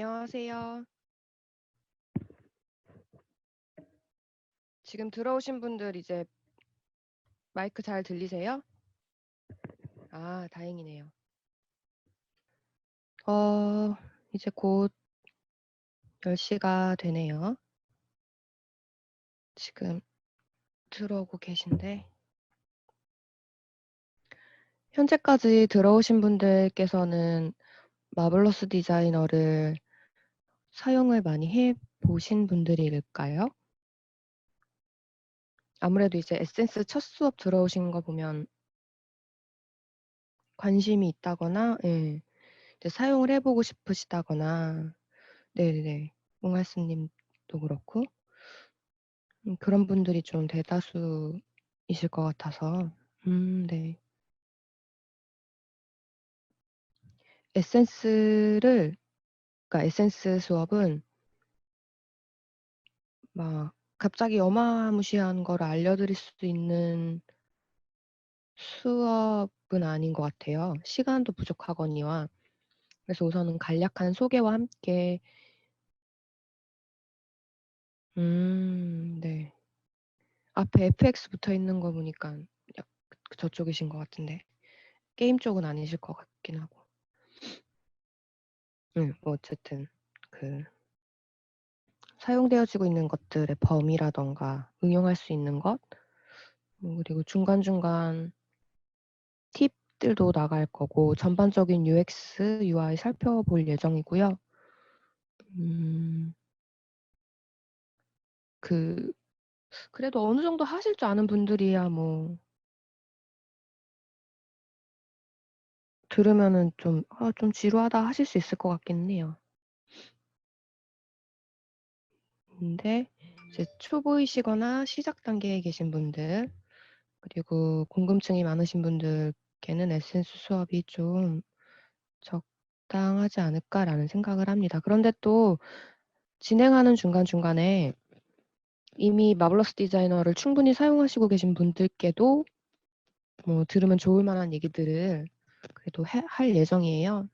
안녕하세요. 지금 들어오신 분들 이제 마이크 잘 들리세요? 아, 다행이네요. 이제 곧 10시가 되네요. 지금 들어오고 계신데 현재까지 들어오신 분들께서는 마블러스 디자이너를 사용을 많이 해 보신 분들일까요? 아무래도 이제 에센스 첫 수업 들어오신 거 보면 관심이 있다거나 예. 이제 사용을 해 보고 싶으시다거나 네네네. 몽알스 님도 그렇고 그런 분들이 좀 대다수이실 것 같아서. 네. 에센스를 그러니까 에센스 수업은 막 갑자기 어마무시한 거를 알려드릴 수 있는 수업은 아닌 것 같아요, 시간도 부족하거니와. 그래서 우선은 간략한 소개와 함께 네. 앞에 FX 붙어 있는 거 보니까 저쪽이신 것 같은데 게임 쪽은 아니실 것 같긴 하고. 뭐 어쨌든 그 사용되어지고 있는 것들의 범위라던가 응용할 수 있는 것 그리고 중간중간 팁들도 나갈 거고 전반적인 UX, UI 살펴볼 예정이고요. 그래도 어느 정도 하실 줄 아는 분들이야 뭐 들으면은 좀 지루하다 하실 수 있을 것 같기는 해요. 근데 이제 초보이시거나 시작 단계에 계신 분들 그리고 궁금증이 많으신 분들께는 에센스 수업이 좀 적당하지 않을까라는 생각을 합니다. 그런데 또 진행하는 중간중간에 이미 마블러스 디자이너를 충분히 사용하시고 계신 분들께도 뭐 들으면 좋을 만한 얘기들을 그래도 할 예정이에요.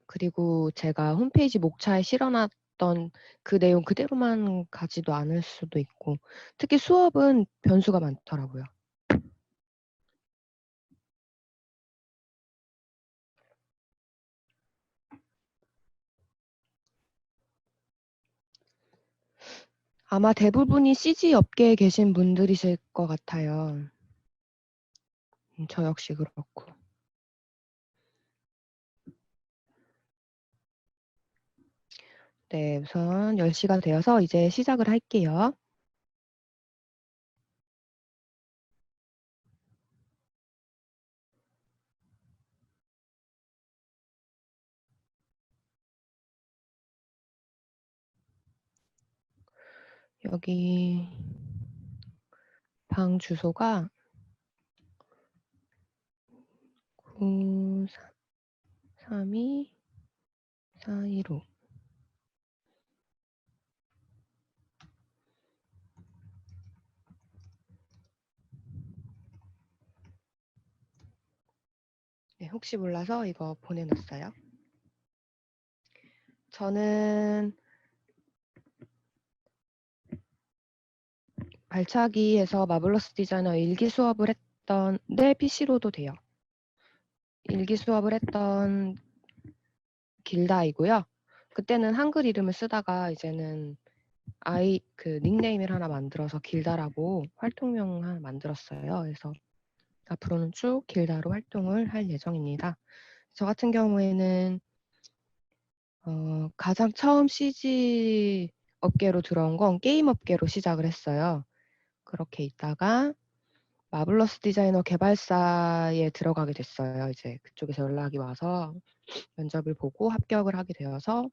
그리고 제가 홈페이지 목차에 실어 놨던 그 내용 그대로만 가지도 않을 수도 있고 특히 수업은 변수가 많더라고요. 아마 대부분이 CG 업계에 계신 분들이실 것 같아요. 저 역시 그렇고. 네, 우선 10시가 되어서 이제 시작을 할게요. 여기 방 주소가 932415. 네, 혹시 몰라서 이거 보내놨어요. 저는 발차기에서 마블러스 디자이너 일기 수업을 했던 PC로도 돼요. 일기 수업을 했던 길다이고요. 그때는 한글 이름을 쓰다가 이제는 닉네임을 하나 만들어서 길다라고 활동명 하나 만들었어요. 그래서 앞으로는 쭉 길다로 활동을 할 예정입니다. 저 같은 경우에는 가장 처음 CG 업계로 들어온 건 게임 업계로 시작을 했어요. 그렇게 있다가 마블러스 디자이너 개발사에 들어가게 됐어요. 이제 그쪽에서 연락이 와서 면접을 보고 합격을 하게 되어서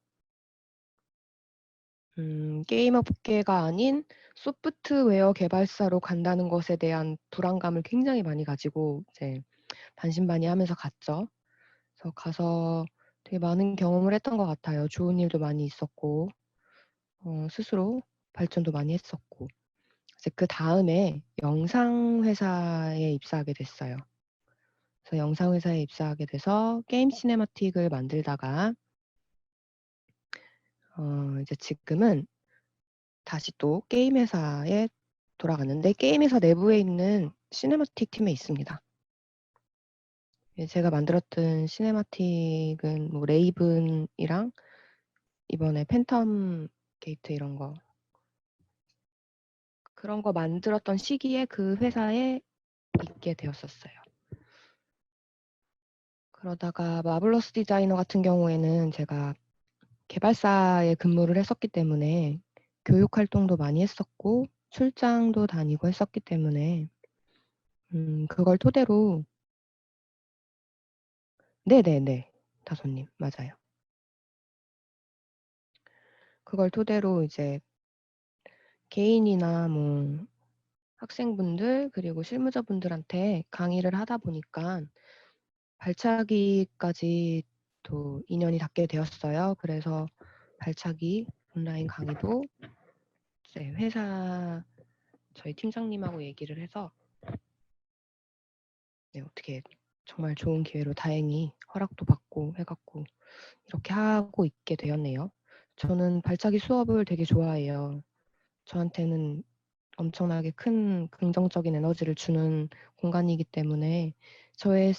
게임 업계가 아닌 소프트웨어 개발사로 간다는 것에 대한 불안감을 굉장히 많이 가지고 이제 반신반의하면서 갔죠. 그래서 가서 되게 많은 경험을 했던 것 같아요. 좋은 일도 많이 있었고 스스로 발전도 많이 했었고 이제 그다음에 영상 회사에 입사하게 됐어요. 그래서 영상 회사에 입사하게 돼서 게임 시네마틱을 만들다가 이제 지금은 다시 또 게임 회사에 돌아갔는데 게임 회사 내부에 있는 시네마틱 팀에 있습니다. 예, 제가 만들었던 시네마틱은 뭐 레이븐이랑 이번에 팬텀 게이트 이런 거 그런 거 만들었던 시기에 그 회사에 있게 되었었어요. 그러다가 마블러스 디자이너 같은 경우에는 제가 개발사에 근무를 했었기 때문에 교육 활동도 많이 했었고 출장도 다니고 했었기 때문에 그걸 토대로 네네네. 다솜님 맞아요. 그걸 토대로 이제 개인이나 뭐 학생분들 그리고 실무자분들한테 강의를 하다 보니까 발차기까지 또 인연이 닿게 되었어요. 그래서 발차기 온라인 강의도 이제 회사 저희 팀장님하고 얘기를 해서 네, 어떻게 정말 좋은 기회로 다행히 허락도 받고 해 갖고 이렇게 하고 있게 되었네요. 저는 발차기 수업을 되게 좋아해요. 저한테는 엄청나게 큰 긍정적인 에너지를 주는 공간이기 때문에 저의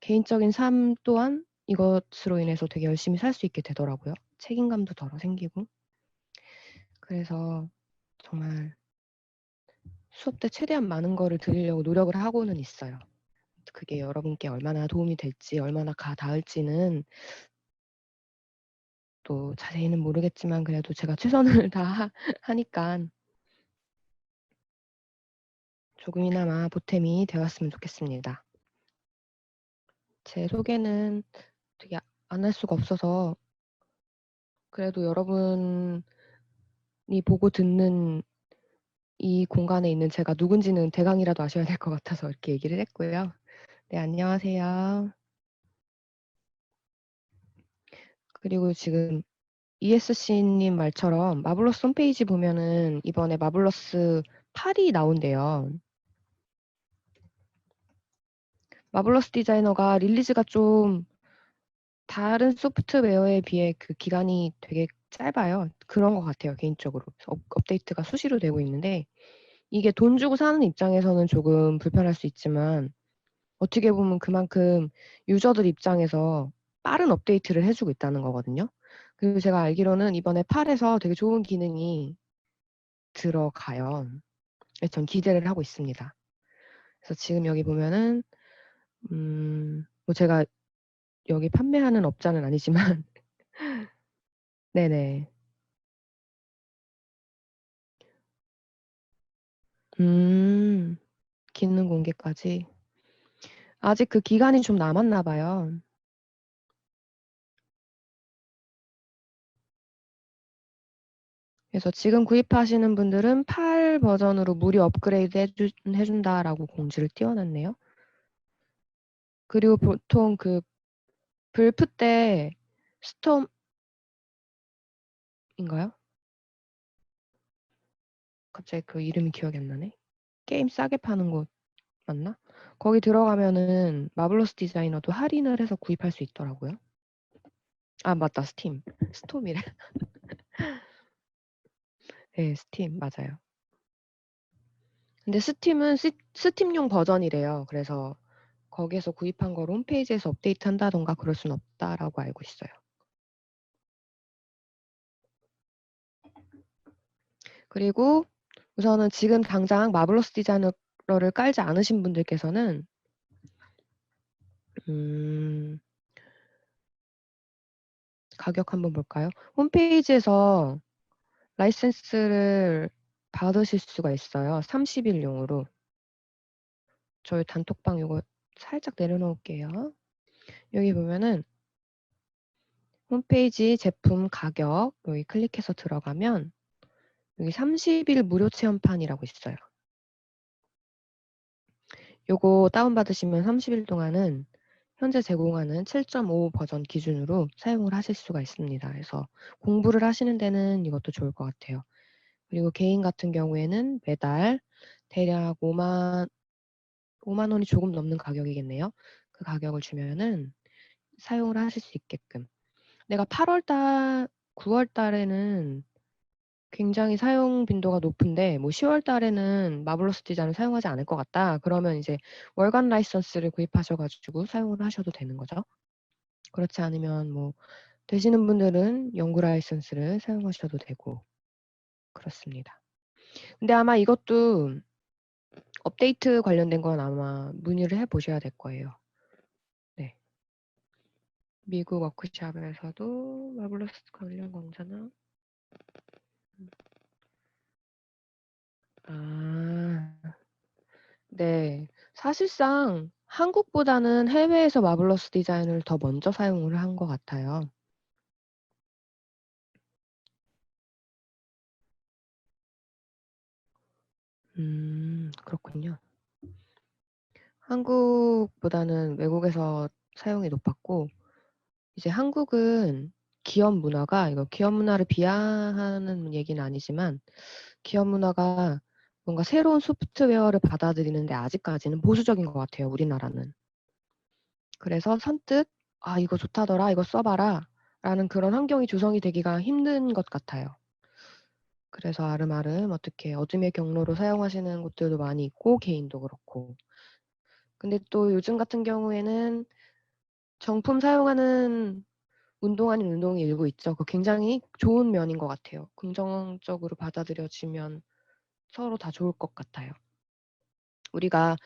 개인적인 삶 또한 이것으로 인해서 되게 열심히 살 수 있게 되더라고요. 책임감도 덜어 생기고. 그래서 정말 수업 때 최대한 많은 거를 드리려고 노력을 하고는 있어요. 그게 여러분께 얼마나 도움이 될지 얼마나 닿을지는 또 자세히는 모르겠지만 그래도 제가 최선을 다하니깐 조금이나마 보탬이 되었으면 좋겠습니다. 제 소개는 되게 안 할 수가 없어서 그래도 여러분이 보고 듣는 이 공간에 있는 제가 누군지는 대강이라도 아셔야 될 것 같아서 이렇게 얘기를 했고요. 네, 안녕하세요. 그리고 지금 ESC님 말처럼 마블러스 홈페이지 보면은 이번에 마블러스 8이 나온대요. 마블러스 디자이너가 릴리즈가 좀 다른 소프트웨어에 비해 그 기간이 되게 짧아요. 그런 것 같아요, 개인적으로. 업데이트가 수시로 되고 있는데 이게 돈 주고 사는 입장에서는 조금 불편할 수 있지만 어떻게 보면 그만큼 유저들 입장에서 빠른 업데이트를 해 주고 있다는 거거든요. 그리고 제가 알기로는 이번에 8에서 되게 좋은 기능이 들어가요. 그래서 전 기대를 하고 있습니다. 그래서 지금 여기 보면은 뭐 제가 여기 판매하는 업자는 아니지만 네네. 기능 공개까지. 아직 그 기간이 좀 남았나 봐요. 그래서 지금 구입하시는 분들은 8 버전으로 무료 업그레이드 해 준다라고 공지를 띄워 놨네요. 그리고 보통 그 불프 때 스톰인가요? 갑자기 그 이름이 기억이 안 나네. 게임 싸게 파는 곳 맞나? 거기 들어가면은 마블러스 디자이너도 할인을 해서 구입할 수 있더라고요. 아 맞다. 스팀. 스톰이래. 네, 스팀 맞아요. 근데 스팀은 스팀용 버전이래요. 그래서 거기에서 구입한 거를 홈페이지에서 업데이트한다든가 그럴 순 없다라고 알고 있어요. 그리고 우선은 지금 당장 마블러스 디자이너를 깔지 않으신 분들께서는 가격 한번 볼까요? 홈페이지에서 라이센스를 받으실 수가 있어요. 30일용으로. 저희 단톡방 요거 살짝 내려놓을게요. 여기 보면은 홈페이지 제품 가격 여기 클릭해서 들어가면 여기 30일 무료 체험판이라고 있어요. 요거 다운받으시면 30일 동안은 현재 제공하는 7.5 버전 기준으로 사용을 하실 수가 있습니다. 그래서 공부를 하시는 데는 이것도 좋을 것 같아요. 그리고 개인 같은 경우에는 매달 대략 5만 원이 조금 넘는 가격이겠네요. 그 가격을 주면은 사용을 하실 수 있게끔. 내가 8월 달 9월 달에는 굉장히 사용 빈도가 높은데 뭐 10월 달에는 마블러스 디자인을 사용하지 않을 것 같다. 그러면 이제 월간 라이선스를 구입하셔 가지고 사용을 하셔도 되는 거죠. 그렇지 않으면 뭐 되시는 분들은 연구 라이선스를 사용하셔도 되고 그렇습니다. 근데 아마 이것도 업데이트 관련된 건 아마 문의를 해 보셔야 될 거예요. 네. 미국 워크샵에서도 마블러스 관련 강좌나 네. 사실상 한국보다는 해외에서 마블러스 디자인을 더 먼저 사용을 한 것 같아요. 그렇군요. 한국보다는 외국에서 사용이 높았고 이제 한국은 기업 문화가 이거 기업 문화를 비하하는 얘기는 아니지만 기업 문화가 뭔가 새로운 소프트웨어를 받아들이는데 아직까지는 보수적인 것 같아요, 우리나라는. 그래서 선뜻 "아 이거 좋다더라. 이거 써 봐라." 라는 그런 환경이 조성이 되기가 힘든 것 같아요. 그래서 아름아름 어떻게 어둠의 경로로 사용하시는 곳들도 많이 있고 개인도 그렇고. 근데 또 요즘 같은 경우에는 정품 사용하는 운동 아닌 운동이 일부 있죠. 그 굉장히 좋은 면인 것 같아요. 긍정적으로 받아들여지면 서로 다 좋을 것 같아요. 우리가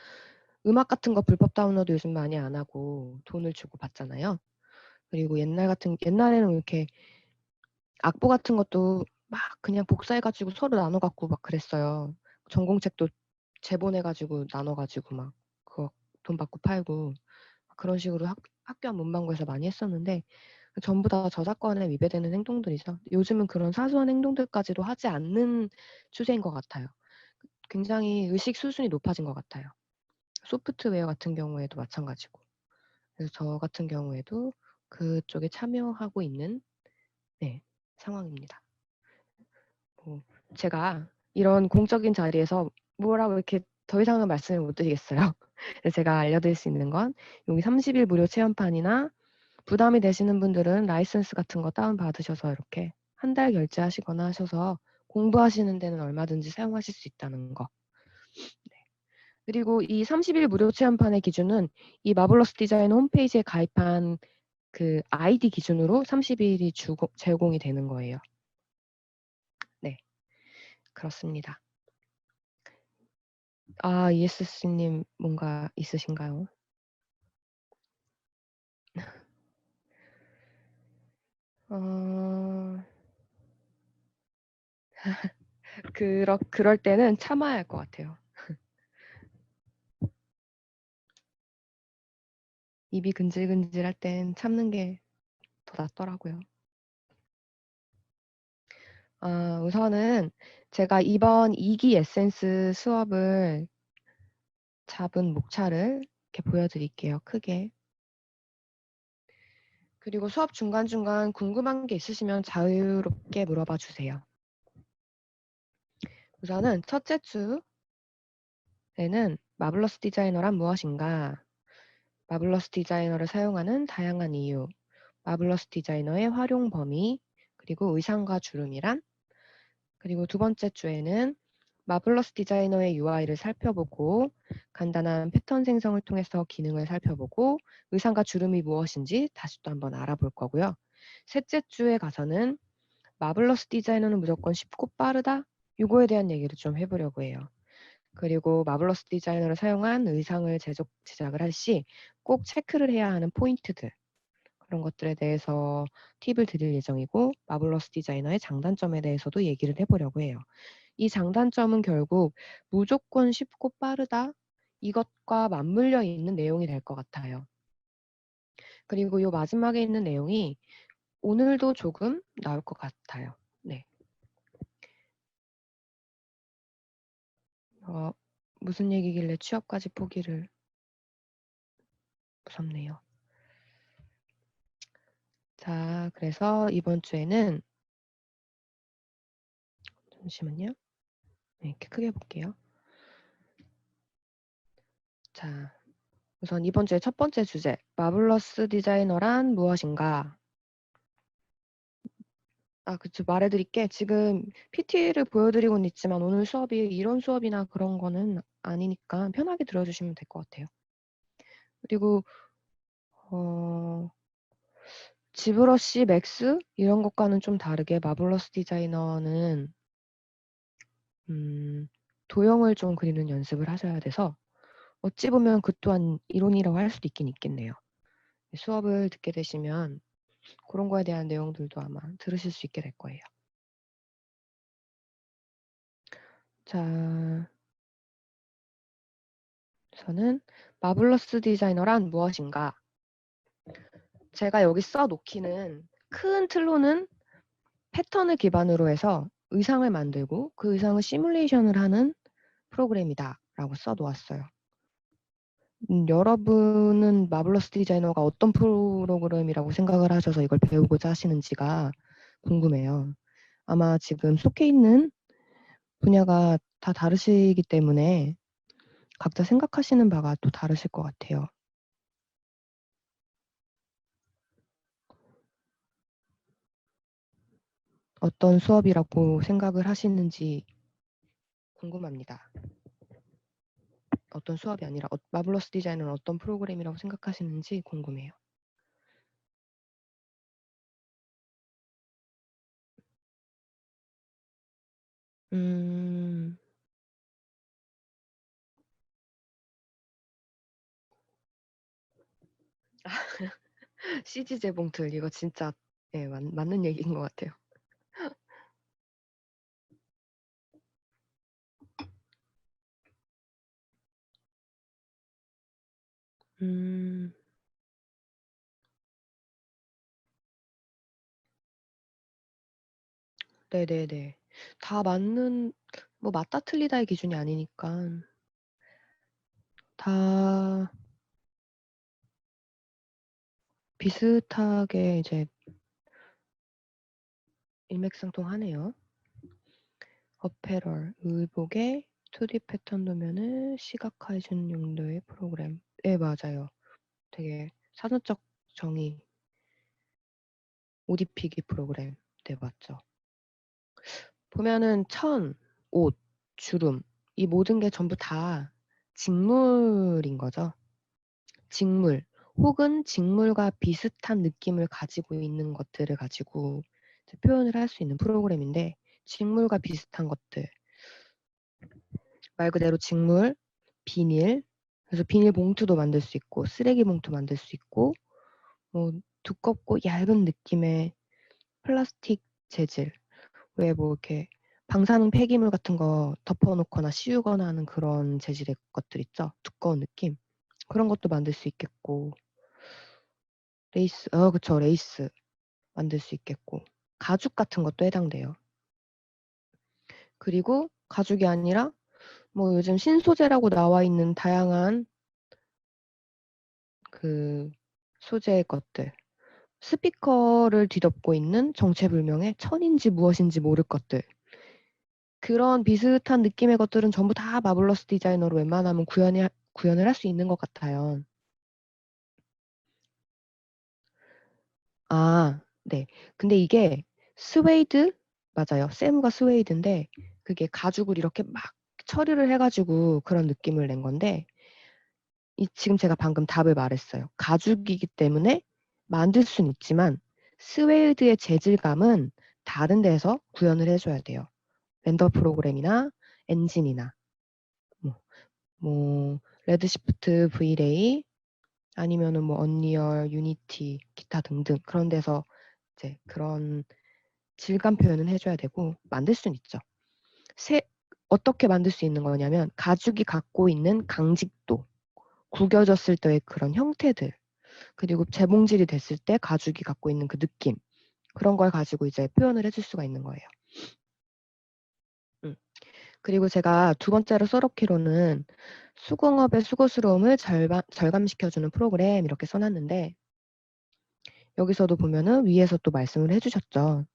음악 같은 거 불법 다운로드 요즘 많이 안 하고 돈을 주고 받잖아요. 그리고 옛날에는 이렇게 악보 같은 것도 막 그냥 복사해 가지고 서로 나눠 갖고 막 그랬어요. 전공책도 재본해 가지고 나눠 가지고 막 그거 돈 받고 팔고 그런 식으로 학교 앞 문방구에서 많이 했었는데 전부 다 저작권에 위배되는 행동들이죠. 요즘은 그런 사소한 행동들까지도 하지 않는 추세인 것 같아요. 굉장히 의식 수준이 높아진 것 같아요. 소프트웨어 같은 경우에도 마찬가지고. 그래서 저 같은 경우에도 그쪽에 참여하고 있는 네, 상황입니다. 뭐 제가 이런 공적인 자리에서 뭐라고 이렇게 더 이상은 말씀을 못 드리겠어요. 그래서 제가 알려드릴 수 있는 건 여기 30일 무료 체험판이나 부담이 되시는 분들은 라이선스 같은 거 다운받으셔서 이렇게 한 달 결제하시거나 하셔서 공부하시는 데는 얼마든지 사용하실 수 있다는 거. 네. 그리고 이 30일 무료 체험판의 기준은 이 마블러스 디자인 홈페이지에 가입한 그 아이디 기준으로 30일이 제공이 되는 거예요. 네. 그렇습니다. 아, ESC님 뭔가 있으신가요? 어, 그럴 때는 참아야 할 것 같아요. 입이 근질근질할 땐 참는 게 더 낫더라고요. 우선은 제가 이번 2기 에센스 수업을 잡은 목차를 이렇게 보여드릴게요. 크게. 그리고 수업 중간중간 궁금한 게 있으시면 자유롭게 물어봐 주세요. 우선은 첫째 주에는 마블러스 디자이너란 무엇인가? 마블러스 디자이너를 사용하는 다양한 이유, 마블러스 디자이너의 활용 범위, 그리고 의상과 주름이란, 그리고 두 번째 주에는 마블러스 디자이너의 UI를 살펴보고 간단한 패턴 생성을 통해서 기능을 살펴보고 의상과 주름이 무엇인지 다시 또 한번 알아볼 거고요. 셋째 주에 가서는 마블러스 디자이너는 무조건 쉽고 빠르다? 이거에 대한 얘기를 좀 해보려고 해요. 그리고 마블러스 디자이너를 사용한 의상을 제작을 할 시 꼭 체크를 해야 하는 포인트들 그런 것들에 대해서 팁을 드릴 예정이고 마블러스 디자이너의 장단점에 대해서도 얘기를 해보려고 해요. 이 장단점은 결국 무조건 쉽고 빠르다 이것과 맞물려 있는 내용이 될 것 같아요. 그리고 이 마지막에 있는 내용이 오늘도 조금 나올 것 같아요. 네. 무슨 얘기길래 취업까지 포기를 무섭네요. 자, 그래서 이번 주에는 잠시만요. 네, 이렇게 크게 볼게요. 자, 우선 이번 주의 첫 번째 주제, 마블러스 디자이너란 무엇인가? 그쵸. 말해 드릴게 지금 PT를 보여드리고는 있지만 오늘 수업이 이론 수업이나 그런 거는 아니니까 편하게 들어주시면 될 것 같아요. 그리고 지브러시, 맥스 이런 것과는 좀 다르게 마블러스 디자이너는 도형을 좀 그리는 연습을 하셔야 돼서 어찌 보면 그 또한 이론이라고 할 수도 있긴 있겠네요. 수업을 듣게 되시면 그런 거에 대한 내용들도 아마 들으실 수 있게 될 거예요. 자, 저는 마블러스 디자이너란 무엇인가? 제가 여기 써 놓기는 큰 틀로는 패턴을 기반으로 해서 의상을 만들고 그 의상을 시뮬레이션을 하는 프로그램이다 라고 써 놓았어요. 여러분은 마블러스 디자이너가 어떤 프로그램이라고 생각을 하셔서 이걸 배우고자 하시는지가 궁금해요. 아마 지금 속해 있는 분야가 다 다르시기 때문에 각자 생각하시는 바가 또 다르실 것 같아요. 어떤 수업이라고 생각을 하시는지 궁금합니다. 어떤 수업이 아니라 마블러스 디자이너는 어떤 프로그램이라고 생각하시는지 궁금해요. 음. CG 재봉 툴 이거 진짜 맞는 얘기인 것 같아요. 음. 네네네. 다 맞는 뭐 맞다 틀리다의 기준이 아니니까 다 비슷하게 이제 일맥상통하네요. 어페럴, 의복의 2D 패턴 도면을 시각화해 주는 용도의 프로그램. 네, 맞아요. 되게 산업적 정의 옷 입히기 프로그램. 네, 맞죠. 보면은 천, 옷, 주름 이 모든 게 전부 다 직물인 거죠. 직물 혹은 직물과 비슷한 느낌을 가지고 있는 것들을 가지고 표현을 할 수 있는 프로그램인데 직물과 비슷한 것들 말 그대로 직물, 비닐 그래서 비닐봉투도 만들 수 있고 쓰레기 봉투 만들 수 있고 뭐 두껍고 얇은 느낌의 플라스틱 재질 왜 뭐 이렇게 방사능 폐기물 같은 거 덮어놓거나 씌우거나 하는 그런 재질의 것들 있죠. 두꺼운 느낌 그런 것도 만들 수 있겠고 레이스 그쵸 레이스 만들 수 있겠고 가죽 같은 것도 해당돼요. 그리고 가죽이 아니라 뭐 요즘 신소재라고 나와 있는 다양한 그 소재의 것들 스피커를 뒤덮고 있는 정체불명의 천인지 무엇인지 모를 것들 그런 비슷한 느낌의 것들은 전부 다 마블러스 디자이너로 웬만하면 구현을 할 수 있는 것 같아요. 네. 근데 이게 스웨이드 맞아요. 세무가 스웨이드인데 그게 가죽을 이렇게 막 처리를 해 가지고 그런 느낌을 낸 건데 지금 제가 방금 답을 말했어요. 가죽이기 때문에 만들 수는 있지만 스웨이드의 재질감은 다른 데에서 구현을 해 줘야 돼요. 렌더 프로그램이나 엔진이나 뭐 레드시프트, V-ray 아니면은 뭐 언리얼, 유니티, 기타 등등 그런 데서 이제 그런 질감 표현은 해 줘야 되고 만들 수는 있죠. 어떻게 만들 수 있는 거냐면 가죽이 갖고 있는 강직도, 구겨졌을 때의 그런 형태들, 그리고 재봉질이 됐을 때 가죽이 갖고 있는 그 느낌 그런 걸 가지고 이제 표현을 해줄 수가 있는 거예요. 그리고 제가 두 번째로 써놓기로는 수공업의 수고스러움을 절감시켜주는 프로그램 이렇게 써놨는데 여기서도 보면은 위에서 또 말씀을 해주셨죠.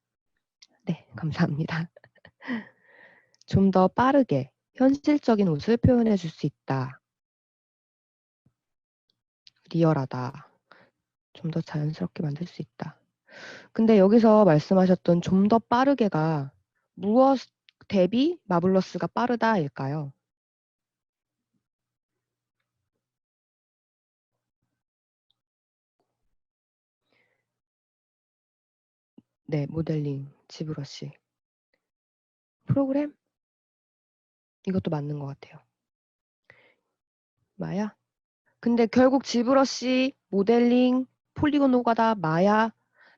네, 감사합니다. 좀 더 빠르게 현실적인 옷을 표현해 줄 수 있다. 리얼하다. 좀 더 자연스럽게 만들 수 있다. 근데 여기서 말씀하셨던 좀 더 빠르게가 무엇 대비 마블러스가 빠르다일까요? 네, 모델링, 지브러시. 프로그램? 이것도 맞는 것 같아요. 마야? 근데 결국 지브러시, 모델링, 폴리곤 노가다, 마야,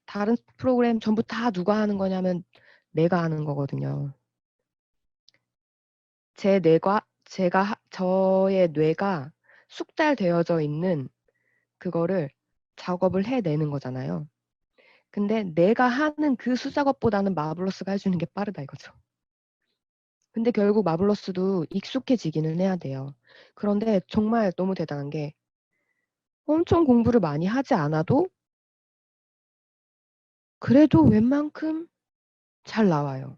다른 프로그램 전부 다 누가 하는 거냐면 내가 하는 거거든요. 저의 뇌가 숙달되어져 있는 그거를 작업을 해내는 거잖아요. 근데 내가 하는 그 수작업보다는 마블러스가 해주는 게 빠르다 이거죠. 근데 결국 마블러스도 익숙해지기는 해야 돼요. 그런데 정말 너무 대단한 게 엄청 공부를 많이 하지 않아도 그래도 웬만큼 잘 나와요.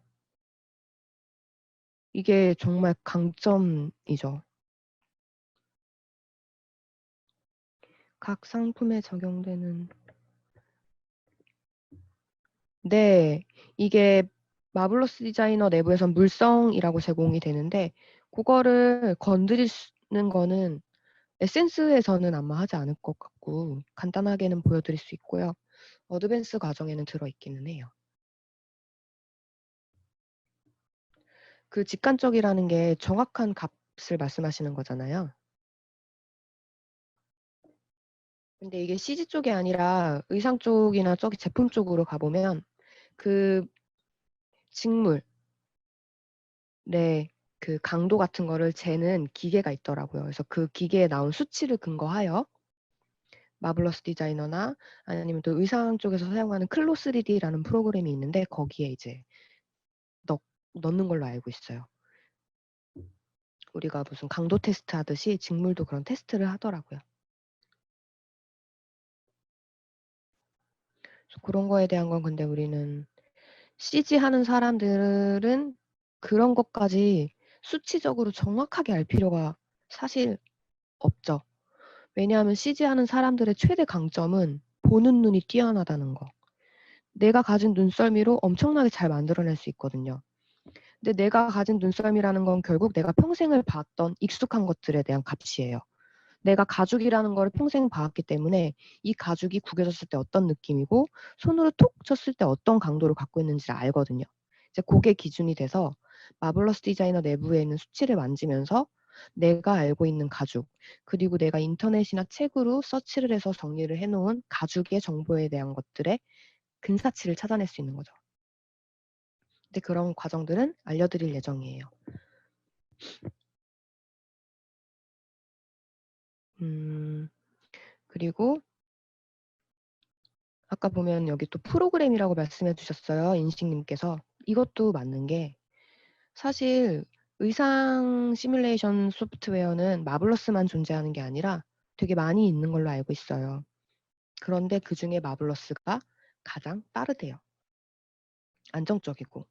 이게 정말 강점이죠. 각 상품에 적용되는 네. 이게 마블러스 디자이너 내부에선 물성이라고 제공이 되는데 그거를 건드리는 거는 에센스에서는 아마 하지 않을 것 같고 간단하게는 보여드릴 수 있고요. 어드밴스 과정에는 들어있기는 해요. 그 직관적이라는 게 정확한 값을 말씀하시는 거잖아요. 근데 이게 CG 쪽이 아니라 의상 쪽이나 저기 제품 쪽으로 가보면 그 직물, 네, 그 강도 같은 거를 재는 기계가 있더라고요. 그래서 그 기계에 나온 수치를 근거하여 마블러스 디자이너나 아니면 또 의상 쪽에서 사용하는 클로 3D라는 프로그램이 있는데 거기에 이제 넣는 걸로 알고 있어요. 우리가 무슨 강도 테스트 하듯이 직물도 그런 테스트를 하더라고요. 그래서 그런 거에 대한 건 근데 우리는 CG 하는 사람들은 그런 것까지 수치적으로 정확하게 알 필요가 사실 없죠. 왜냐하면 CG 하는 사람들의 최대 강점은 보는 눈이 뛰어나다는 거. 내가 가진 눈썰미로 엄청나게 잘 만들어낼 수 있거든요. 근데 내가 가진 눈썰미라는 건 결국 내가 평생을 봤던 익숙한 것들에 대한 값이에요. 내가 가죽이라는 걸 평생 봐왔기 때문에 이 가죽이 구겨졌을 때 어떤 느낌이고 손으로 톡 쳤을 때 어떤 강도를 갖고 있는지를 알거든요. 이제 그게 기준이 돼서 마블러스 디자이너 내부에 있는 수치를 만지면서 내가 알고 있는 가죽, 그리고 내가 인터넷이나 책으로 서치를 해서 정리를 해놓은 가죽의 정보에 대한 것들의 근사치를 찾아낼 수 있는 거죠. 근데 그런 과정들은 알려드릴 예정이에요. 그리고 아까 보면 여기 또 프로그램이라고 말씀해 주셨어요. 인식님께서. 이것도 맞는 게 사실 의상 시뮬레이션 소프트웨어는 마블러스만 존재하는 게 아니라 되게 많이 있는 걸로 알고 있어요. 그런데 그중에 마블러스가 가장 빠르대요. 안정적이고.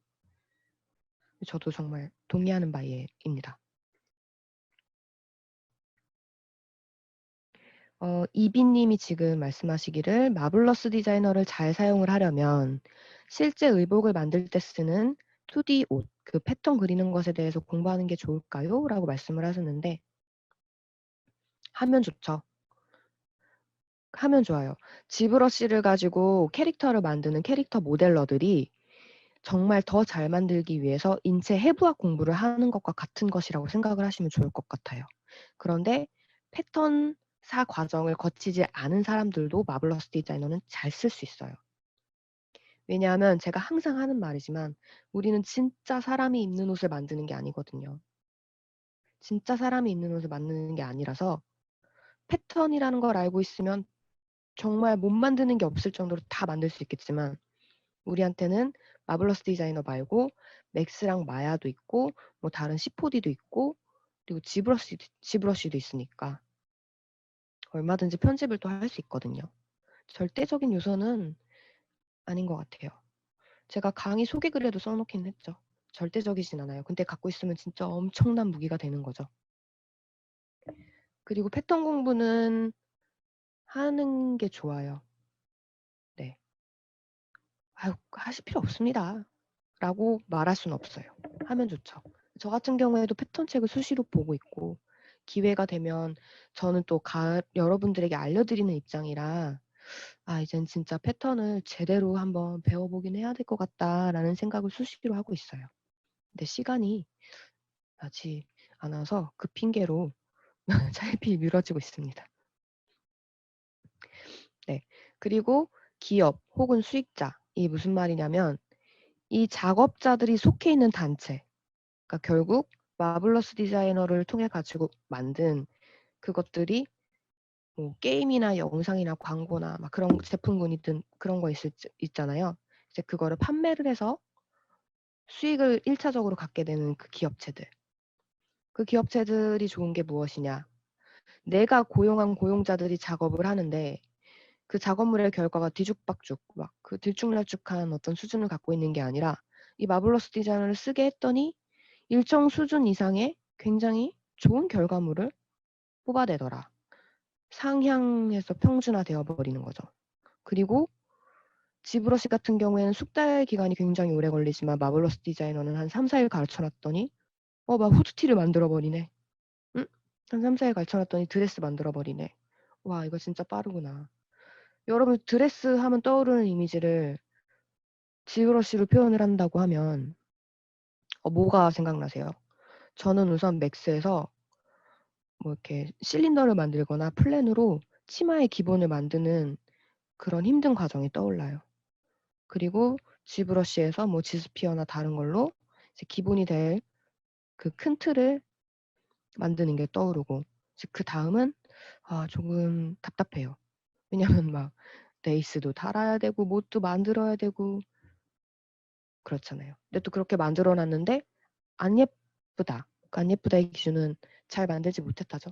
저도 정말 동의하는 바입니다. 이비님이 지금 말씀하시기를 마블러스 디자이너를 잘 사용을 하려면 실제 의복을 만들 때 쓰는 2D 옷, 그 패턴 그리는 것에 대해서 공부하는 게 좋을까요? 라고 말씀을 하셨는데 하면 좋죠. 하면 좋아요. 지브러시를 가지고 캐릭터를 만드는 캐릭터 모델러들이 정말 더 잘 만들기 위해서 인체 해부학 공부를 하는 것과 같은 것이라고 생각을 하시면 좋을 것 같아요. 그런데 패턴사 과정을 거치지 않은 사람들도 마블러스 디자이너는 잘 쓸 수 있어요. 왜냐하면 제가 항상 하는 말이지만 우리는 진짜 사람이 입는 옷을 만드는 게 아니거든요. 진짜 사람이 입는 옷을 만드는 게 아니라서 패턴이라는 걸 알고 있으면 정말 못 만드는 게 없을 정도로 다 만들 수 있겠지만 우리한테는 마블러스 디자이너 말고 맥스랑 마야도 있고 뭐 다른 C4D도 있고 그리고 지브러시도 있으니까 얼마든지 편집을 또 할 수 있거든요. 절대적인 요소는 아닌 것 같아요. 제가 강의 소개글에도 써놓긴 했죠. 절대적이진 않아요. 근데 갖고 있으면 진짜 엄청난 무기가 되는 거죠. 그리고 패턴 공부는 하는 게 좋아요. 네. 아유, 하실 필요 없습니다. 라고 말할 수는 없어요. 하면 좋죠. 저 같은 경우에도 패턴 책을 수시로 보고 있고, 기회가 되면 저는 또 여러분들에게 알려드리는 입장이라, 아, 이젠 진짜 패턴을 제대로 한번 배워보긴 해야 될 것 같다라는 생각을 수시로 하고 있어요. 근데 시간이 나지 않아서 그 핑계로 차일피일 미뤄지고 있습니다. 네. 그리고 기업 혹은 수익자, 이 무슨 말이냐면 이 작업자들이 속해 있는 단체, 그러니까 결국 마블러스 디자이너를 통해 가지고 만든 그것들이 뭐 게임이나 영상이나 광고나 막 그런 제품군이든 그런 거 있잖아요. 이제 그거를 판매를 해서 수익을 1차적으로 갖게 되는 그 기업체들. 그 기업체들이 좋은 게 무엇이냐? 내가 고용한 고용자들이 작업을 하는데 그 작업물의 결과가 뒤죽박죽 막 그 들쭉날쭉한 어떤 수준을 갖고 있는 게 아니라 이 마블러스 디자이너를 쓰게 했더니 일정 수준 이상의 굉장히 좋은 결과물을 뽑아내더라. 상향해서 평준화되어 버리는 거죠. 그리고 지브러시 같은 경우에는 숙달 기간이 굉장히 오래 걸리지만 마블러스 디자이너는 한 3-4일 가르쳐 놨더니 막 후드티를 만들어 버리네. 응? 한 3-4일 가르쳐 놨더니 드레스 만들어 버리네. 와, 이거 진짜 빠르구나. 여러분 드레스 하면 떠오르는 이미지를 지브러시로 표현을 한다고 하면 뭐가 생각나세요? 저는 우선 맥스에서 뭐 이렇게 실린더를 만들거나 플랜으로 치마의 기본을 만드는 그런 힘든 과정이 떠올라요. 그리고 G브러쉬에서 뭐 지스피어나 다른 걸로 이제 기본이 될 그 큰 틀을 만드는 게 떠오르고 이제 그다음은 조금 답답해요. 왜냐면 막 레이스도 달아야 되고 못도 만들어야 되고 그렇잖아요. 근데 또 그렇게 만들어 놨는데 안 예쁘다. 그 안 예쁘다의 기준은 잘 만들지 못했다죠.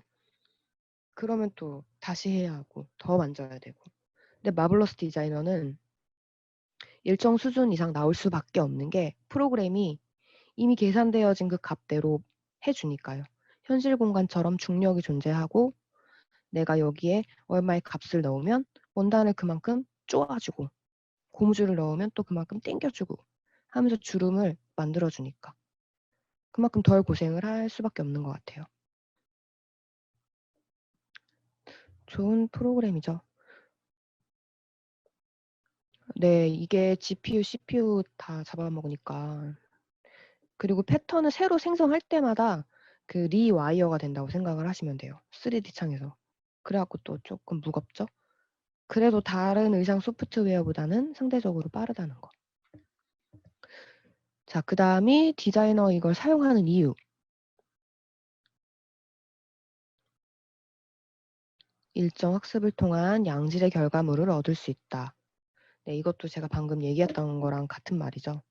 그러면 또 다시 해야 하고 더 만져야 되고. 근데 마블러스 디자이너는 일정 수준 이상 나올 수밖에 없는 게 프로그램이 이미 계산되어진 그 값대로 해 주니까요. 현실 공간처럼 중력이 존재하고 내가 여기에 얼마의 값을 넣으면 원단을 그만큼 쪼아 주고 고무줄을 넣으면 또 그만큼 당겨 주고 하면서 주름을 만들어 주니까 그만큼 덜 고생을 할 수밖에 없는 것 같아요. 좋은 프로그램이죠. 네. 이게 GPU, CPU 다 잡아먹으니까. 그리고 패턴을 새로 생성할 때마다 그 리와이어가 된다고 생각을 하시면 돼요, 3D 창에서. 그래 갖고 또 쪼끔 무겁죠? 그래도 다른 의상 소프트웨어보다는 상대적으로 빠르다는 거. 자, 그다음이 디자이너 이걸 사용하는 이유. 일정 학습을 통한 양질의 결과물을 얻을 수 있다. 네, 이것도 제가 방금 얘기했던 거랑 같은 말이죠.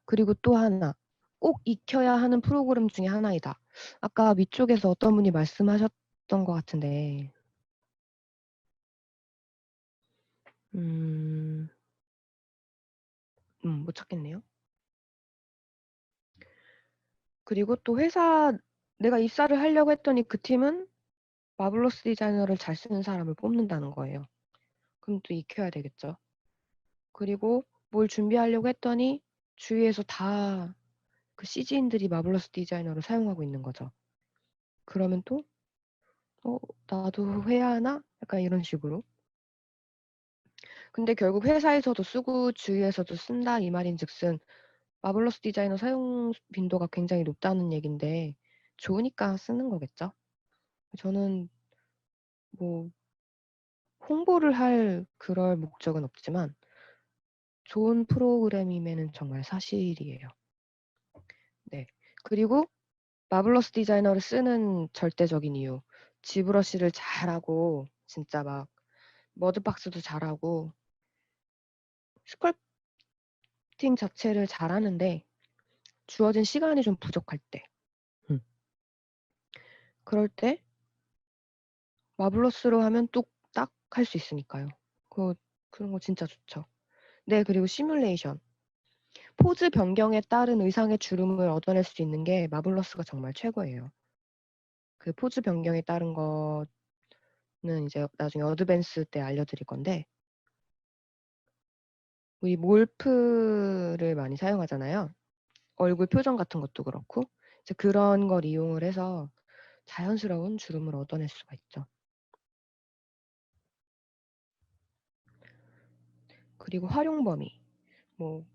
그리고 또 하나, 꼭 익혀야 하는 프로그램 중에 하나이다. 아까 위쪽에서 어떤 분이 말씀하셨던 것 같은데 못 찾겠네요. 그리고 또 내가 입사를 하려고 했더니 그 팀은 마블러스 디자이너를 잘 쓰는 사람을 뽑는다는 거예요. 그럼 또 익혀야 되겠죠. 그리고 뭘 준비하려고 했더니 주위에서 다 그 CG인들이 마블러스 디자이너를 사용하고 있는 거죠. 그러면 또 '나도 해야 하나?' 약간 이런 식으로. 근데 결국 회사에서도 쓰고 주위에서도 쓴다 이 말인즉슨 마블러스 디자이너 사용 빈도가 굉장히 높다는 얘긴데 좋으니까 쓰는 거겠죠. 저는 뭐 홍보를 할 그럴 목적은 없지만 좋은 프로그램임에는 정말 사실이에요. 네. 그리고 마블러스 디자이너를 쓰는 절대적인 이유. 지브러시를 잘하고 진짜 막 머드박스도 잘하고 스컬프팅 자체를 잘하는데 주어진 시간이 좀 부족할 때. 음. 그럴 때 마블러스로 하면 뚝딱 할 수 있으니까요. 그런 거 진짜 좋죠. 네. 그리고 시뮬레이션. 포즈 변경에 따른 의상의 주름을 얻어낼 수 있는 게 마블러스가 정말 최고예요. 그 포즈 변경에 따른 거는 이제 나중에 어드밴스 때 알려드릴 건데 우리 몰프를 많이 사용하잖아요. 얼굴 표정 같은 것도 그렇고 이제 그런 걸 이용을 해서 자연스러운 주름을 얻어낼 수가 있죠. 그리고 활용 범위, 뭐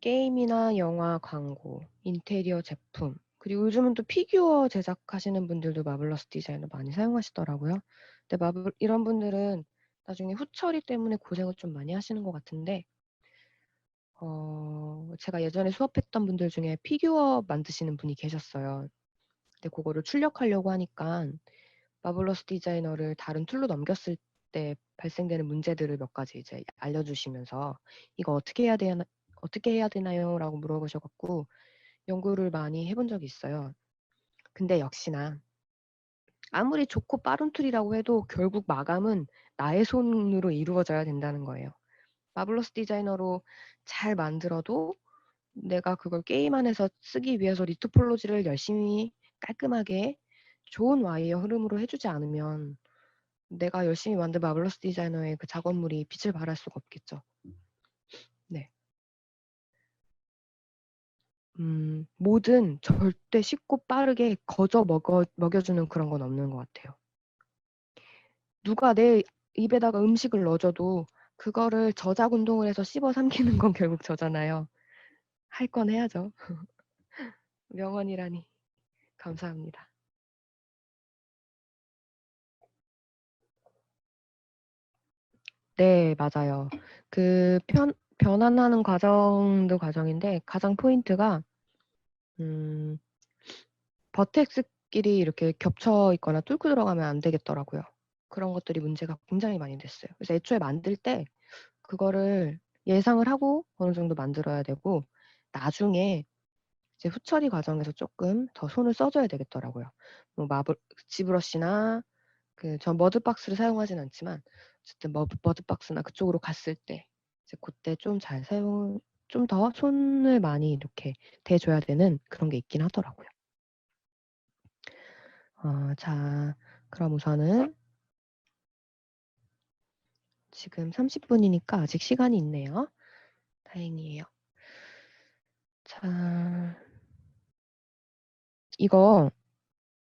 게임이나 영화 광고, 인테리어 제품, 그리고 요즘은 또 피규어 제작하시는 분들도 마블러스 디자이너 많이 사용하시더라고요. 근데 이런 분들은 나중에 후처리 때문에 고생을 좀 많이 하시는 것 같은데 제가 예전에 수업했던 분들 중에 피규어 만드시는 분이 계셨어요. 근데 그거를 출력하려고 하니까 마블러스 디자이너를 다른 툴로 넘겼을 때 발생되는 문제들을 몇 가지 이제 알려주시면서 "이거 어떻게 해야 되나요?"라고 물어보셔 갖고 연구를 많이 해본 적이 있어요. 근데 역시나 아무리 좋고 빠른 툴이라고 해도 결국 마감은 나의 손으로 이루어져야 된다는 거예요. 마블러스 디자이너로 잘 만들어도 내가 그걸 게임 안에서 쓰기 위해서 리토폴로지를 열심히 깔끔하게 좋은 와이어 흐름으로 해 주지 않으면 내가 열심히 만든 마블러스 디자이너의 그 작업물이 빛을 발할 수가 없겠죠. 네. 뭐든 절대 쉽고 빠르게 거저 먹여주는 그런 건 없는 것 같아요. 누가 내 입에다가 음식을 넣어 줘도 그거를 저작 운동을 해서 씹어 삼키는 건 결국 저잖아요. 할 건 해야죠. 명언이라니. 감사합니다. 네, 맞아요. 그 변환하는 과정도 과정인데 가장 포인트가 음 버텍스끼리 이렇게 겹쳐 있거나 뚫고 들어가면 안 되겠더라고요. 그런 것들이 문제가 굉장히 많이 됐어요. 그래서 애초에 만들 때 그거를 예상을 하고 어느 정도 만들어야 되고 나중에 이제 후처리 과정에서 쪼끔 더 손을 써 줘야 되겠더라고요. 뭐 지브러시나 전 머드박스를 사용하진 않지만 어쨌든 머드박스나 그쪽으로 갔을 때 이제 고때 좀 좀 더 손을 많이 이렇게 대 줘야 되는 그런 게 있긴 하더라고요. 자, 그럼 우선은 지금 30 분이니까 아직 시간이 있네요. 다행이에요. 자, 이거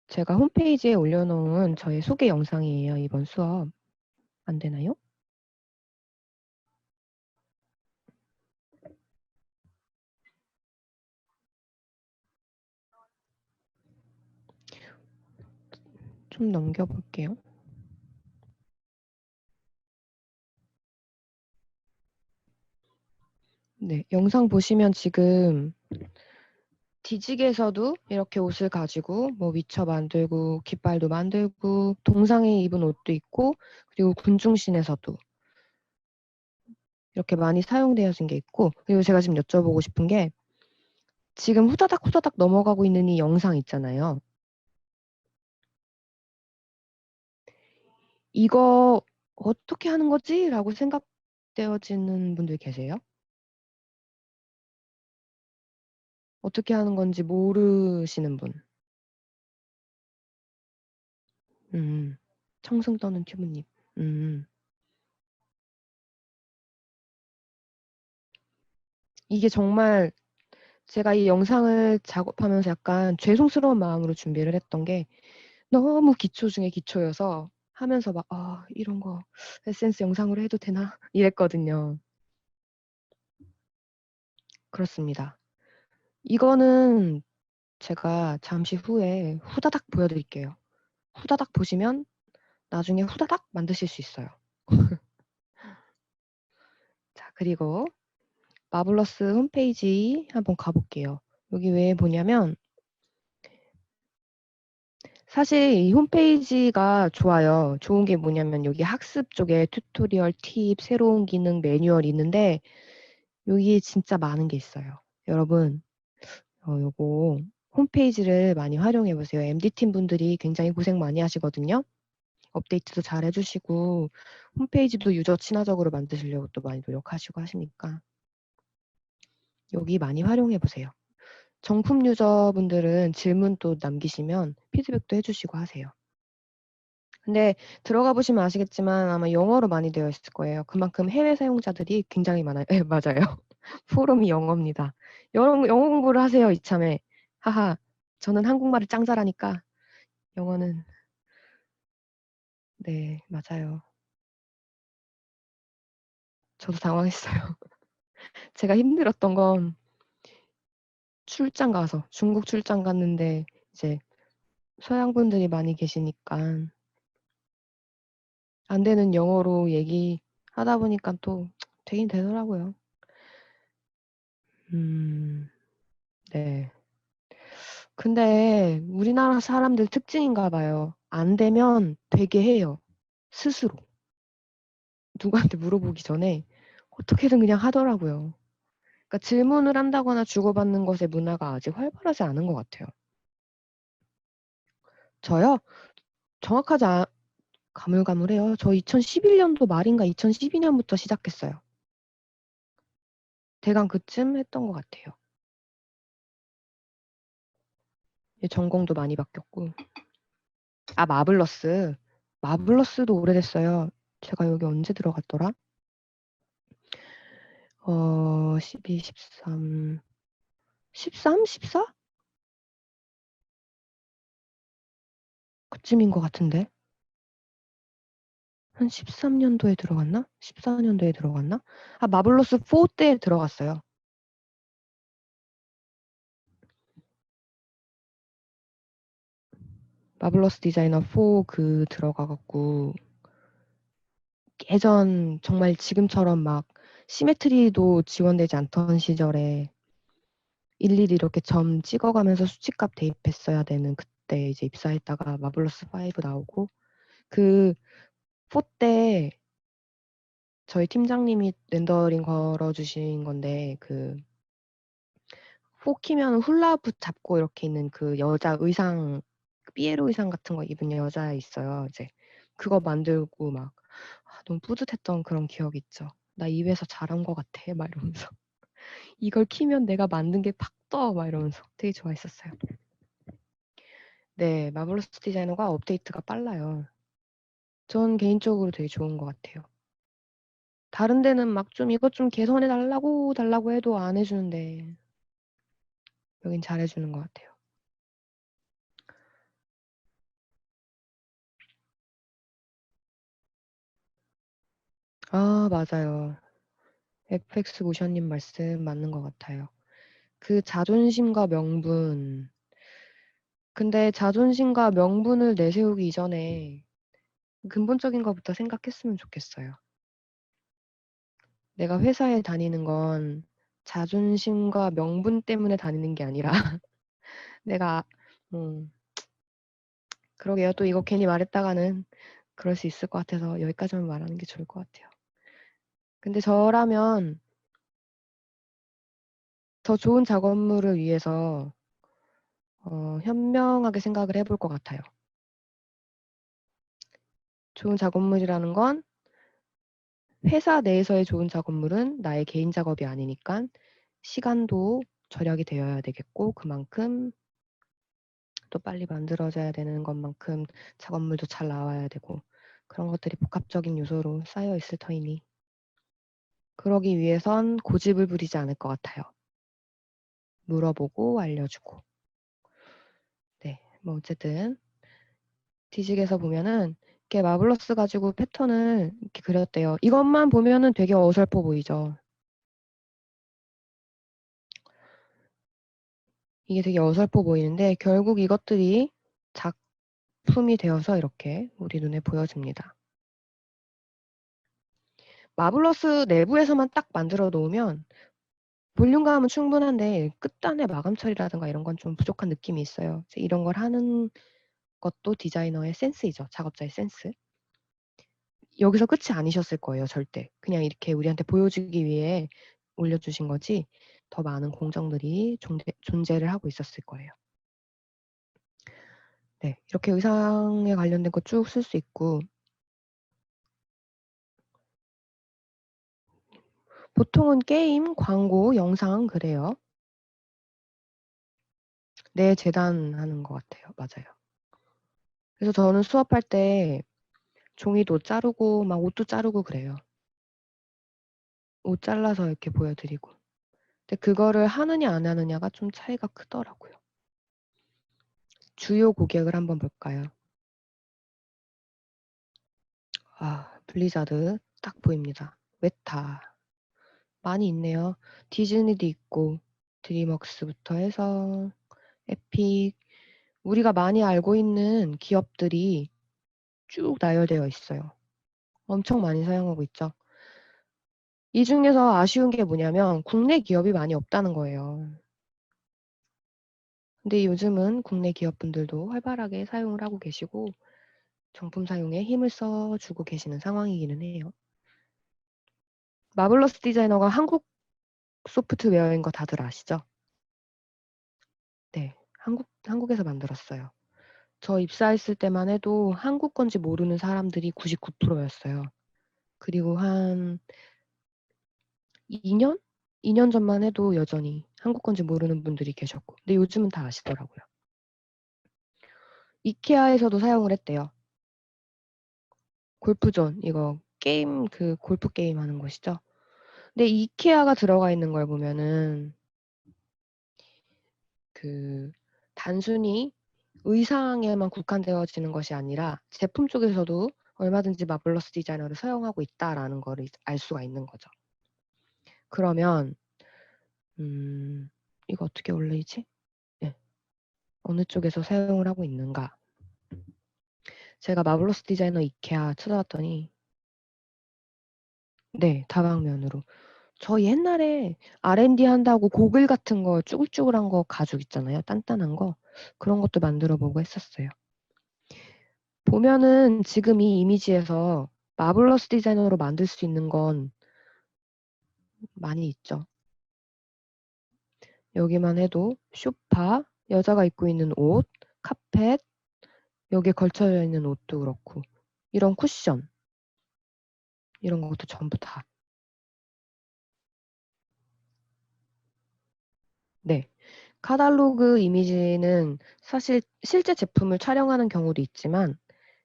제가 홈페이지에 올려놓은 저의 소개 영상이에요, 이번 수업. 안 되나요? 좀 넘겨볼게요. 네, 영상 보시면 지금 디직에서도 이렇게 옷을 가지고 뭐 위쳐 만들고 깃발도 만들고 동상에 입은 옷도 있고 그리고 군중신에서도 이렇게 많이 사용되어진 게 있고 그리고 제가 지금 여쭤보고 싶은 게 지금 후다닥 후다닥 넘어가고 있는 이 영상 있잖아요. 이거 '어떻게 하는 거지?'라고 생각되어지는 분들 계세요? 어떻게 하는 건지 모르시는 분. 음. 청승 떠는 튜브님. 음. 이게 정말 제가 이 영상을 작업하면서 약간 죄송스러운 마음으로 준비를 했던 게 너무 기초 중에 기초여서 하면서 막 '아 이런 거 에센스 영상으로 해도 되나?' 이랬거든요. 그렇습니다. 이거는 제가 잠시 후에 후다닥 보여 드릴게요. 후다닥 보시면 나중에 후다닥 만드실 수 있어요. 자, 그리고 마블러스 홈페이지 한번 가 볼게요. 여기 왜 보냐면 사실 이 홈페이지가 좋아요. 좋은 게 뭐냐면 여기 학습 쪽에 튜토리얼, 팁, 새로운 기능, 매뉴얼이 있는데 여기에 진짜 많은 게 있어요. 여러분 요거 홈페이지를 많이 활용해 보세요. MD팀 분들이 굉장히 고생 많이 하시거든요. 업데이트도 잘 해 주시고 홈페이지도 유저 친화적으로 만드시려고 또 많이 노력하시고 하시니까 여기 많이 활용해 보세요. 정품 유저분들은 질문 또 남기시면 피드백도 해 주시고 하세요. 근데 들어가 보시면 아시겠지만 아마 영어로 많이 되어 있을 거예요. 그만큼 해외 사용자들이 굉장히 많아요. 예, 맞아요. 포럼이 영어입니다. 영어 공부를 하세요, 이참에. 하하. 저는 한국말을 짱 잘하니까 영어는 네, 맞아요. 저도 당황했어요. 제가 힘들었던 건 출장 가서 중국 출장 갔는데 이제 서양 분들이 많이 계시니까 안 되는 영어로 얘기하다 보니까 또 되긴 되더라고요. 네. 근데 우리나라 사람들 특징인가 봐요. 안 되면 되게 해요. 스스로. 누구한테 물어보기 전에 어떻게든 그냥 하더라고요. 그러니까 질문을 한다거나 주고받는 것의 문화가 아직 활발하지 않은 것 같아요. 저요? 정확하지 가물가물해요. 저 2011년도 말인가 2012년부터 시작했어요. 대강 그쯤 했던 것 같아요. 전공도 많이 바뀌었고. 아, 마블러스. 마블러스도 오래됐어요. 제가 여기 언제 들어갔더라? 12, 13, 13, 14? 그쯤인 것 같은데. 한 13년도에 들어갔나? 14년도에 들어갔나? 아, 마블러스 4 때 들어갔어요. 마블러스 디자이너 4 그 들어가갖고 예전 정말 지금처럼 막 시메트리도 지원되지 않던 시절에 일일이 이렇게 점 찍어가면서 수치값 대입했어야 되는 그때 이제 입사했다가 마블러스 5 나오고 그 4 때 저희 팀장님이 렌더링 걸어주신 건데 그 4 키면 훌라후프 잡고 이렇게 있는 그 여자 의상 삐에로 의상 같은 거 입은 여자 있어요. 이제 그거 만들고 막 너무 뿌듯했던 그런 기억이 있죠. 나 이 회사 잘한 것 같아 막 이러면서 이걸 키면 내가 만든 게 팍 떠 막 이러면서 되게 좋아했었어요. 네, 마블러스 디자이너가 업데이트가 빨라요. 전 개인적으로 되게 좋은 것 같아요. 다른 데는 막 좀 이것 좀 개선해 달라고 해도 안 해주는데 여긴 잘해주는 것 같아요. 아, 맞아요. FX 모션님 말씀 맞는 것 같아요. 그 자존심과 명분. 근데 자존심과 명분을 내세우기 이전에 근본적인 것부터 생각했으면 좋겠어요. 내가 회사에 다니는 건 자존심과 명분 때문에 다니는 게 아니라 내가 그러게요. 또 이거 괜히 말했다가는 그럴 수 있을 것 같아서 여기까지만 말하는 게 좋을 것 같아요. 근데 저라면 더 좋은 작업물을 위해서 현명하게 생각을 해볼 것 같아요. 좋은 작업물이라는 건 회사 내에서의 좋은 작업물은 나의 개인 작업이 아니니까 시간도 절약이 되어야 되겠고 그만큼 또 빨리 만들어져야 되는 것만큼 작업물도 잘 나와야 되고 그런 것들이 복합적인 요소로 쌓여 있을 터이니 그러기 위해선 고집을 부리지 않을 것 같아요. 물어보고 알려주고. 네, 뭐 어쨌든 디직에서 보면은 이렇게 마블러스 가지고 패턴을 이렇게 그렸대요. 이것만 보면은 되게 어설퍼 보이죠. 이게 되게 어설퍼 보이는데 결국 이것들이 작품이 되어서 이렇게 우리 눈에 보여집니다. 마블러스 내부에서만 딱 만들어 놓으면 볼륨감은 충분한데 끝단의 마감 처리라든가 이런 건 좀 부족한 느낌이 있어요. 이런 걸 하는 것도 디자이너의 센스이죠. 작업자의 센스. 여기서 끝이 아니셨을 거예요. 절대. 그냥 이렇게 우리한테 보여주기 위해 올려주신 거지 더 많은 공정들이 존재를 하고 있었을 거예요. 네, 이렇게 의상에 관련된 거 쭉 쓸 수 있고 보통은 게임, 광고, 영상 그래요. 네, 재단하는 것 같아요. 맞아요. 그래서 저는 수업할 때 종이도 자르고 막 옷도 자르고 그래요. 옷 잘라서 이렇게 보여드리고. 근데 그거를 하느냐 안 하느냐가 좀 차이가 크더라고요. 주요 고객을 한번 볼까요? 블리자드 딱 보입니다. 메타 많이 있네요. 디즈니도 있고 드림웍스부터 해서 에픽, 우리가 많이 알고 있는 기업들이 쭉 나열되어 있어요. 엄청 많이 사용하고 있죠. 이 중에서 아쉬운 게 뭐냐면 국내 기업이 많이 없다는 거예요. 근데 요즘은 국내 기업분들도 활발하게 사용을 하고 계시고 정품 사용에 힘을 써주고 계시는 상황이기는 해요. 마블러스 디자이너가 한국 소프트웨어인 거 다들 아시죠? 네, 한국에서 만들었어요. 저 입사했을 때만 해도 한국 건지 모르는 사람들이 99%였어요. 그리고 한 2년? 2년 전만 해도 여전히 한국 건지 모르는 분들이 계셨고, 근데 요즘은 다 아시더라고요. 이케아에서도 사용을 했대요. 골프존, 이거 게임, 골프 게임 하는 곳이죠. 근데 이케아가 들어가 있는 걸 보면은 단순히 의상에만 국한되어지는 것이 아니라 제품 쪽에서도 얼마든지 마블러스 디자이너를 사용하고 있다라는 거를 알 수가 있는 거죠. 그러면 이거 어떻게 올리지? 네. 어느 쪽에서 사용을 하고 있는가? 제가 마블러스 디자이너 이케아 찾아봤더니 네, 다방면으로. 저 옛날에 R&D 한다고 고글 같은 거 쭈글쭈글한 거 가죽 있잖아요. 단단한 거. 그런 것도 만들어 보고 했었어요. 보면은 지금 이 이미지에서 마블러스 디자이너로 만들 수 있는 건 많이 있죠. 여기만 해도 소파, 여자가 입고 있는 옷, 카펫, 여기에 걸쳐져 있는 옷도 그렇고 이런 쿠션, 이런 것도 전부 다. 네. 카탈로그 이미지는 사실 실제 제품을 촬영하는 경우도 있지만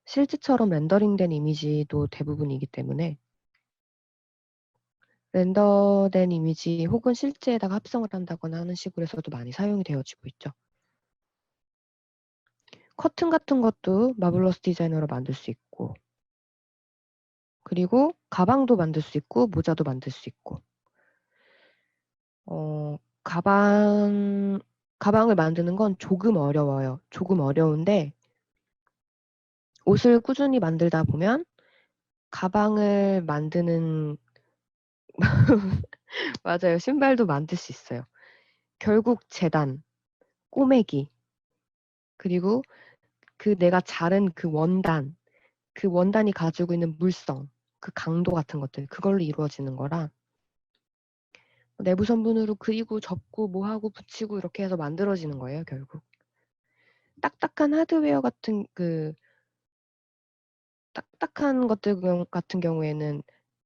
실제처럼 렌더링된 이미지도 대부분이기 때문에 렌더된 이미지 혹은 실제에다가 합성을 한다거나 하는 식으로 해서도 많이 사용이 되어지고 있죠. 커튼 같은 것도 마블러스 디자이너로 만들 수 있고 그리고 가방도 만들 수 있고 모자도 만들 수 있고 가방을 만드는 건 조금 어려워요. 조금 어려운데 옷을 꾸준히 만들다 보면 가방을 만드는 맞아요. 신발도 만들 수 있어요. 결국 재단, 꼬매기, 그리고 내가 자른 그 원단이 가지고 있는 물성, 그 강도 같은 것들, 그걸로 이루어지는 거라 내부 성분으로 그리고 접고 뭐 하고 붙이고 이렇게 해서 만들어지는 거예요, 결국. 딱딱한 하드웨어 같은 딱딱한 것들 같은 경우에는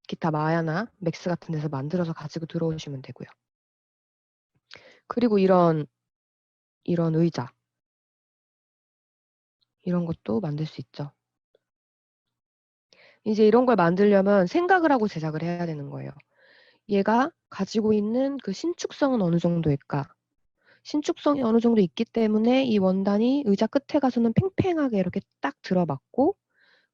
기타 마야나 맥스 같은 데서 만들어서 가지고 들어오시면 되고요. 그리고 이런 의자, 이런 것도 만들 수 있죠. 이제 이런 걸 만들려면 생각을 하고 제작을 해야 되는 거예요. 얘가 가지고 있는 그 신축성은 어느 정도일까? 신축성이 어느 정도 있기 때문에 이 원단이 의자 끝에 가서는 팽팽하게 이렇게 딱 들어맞고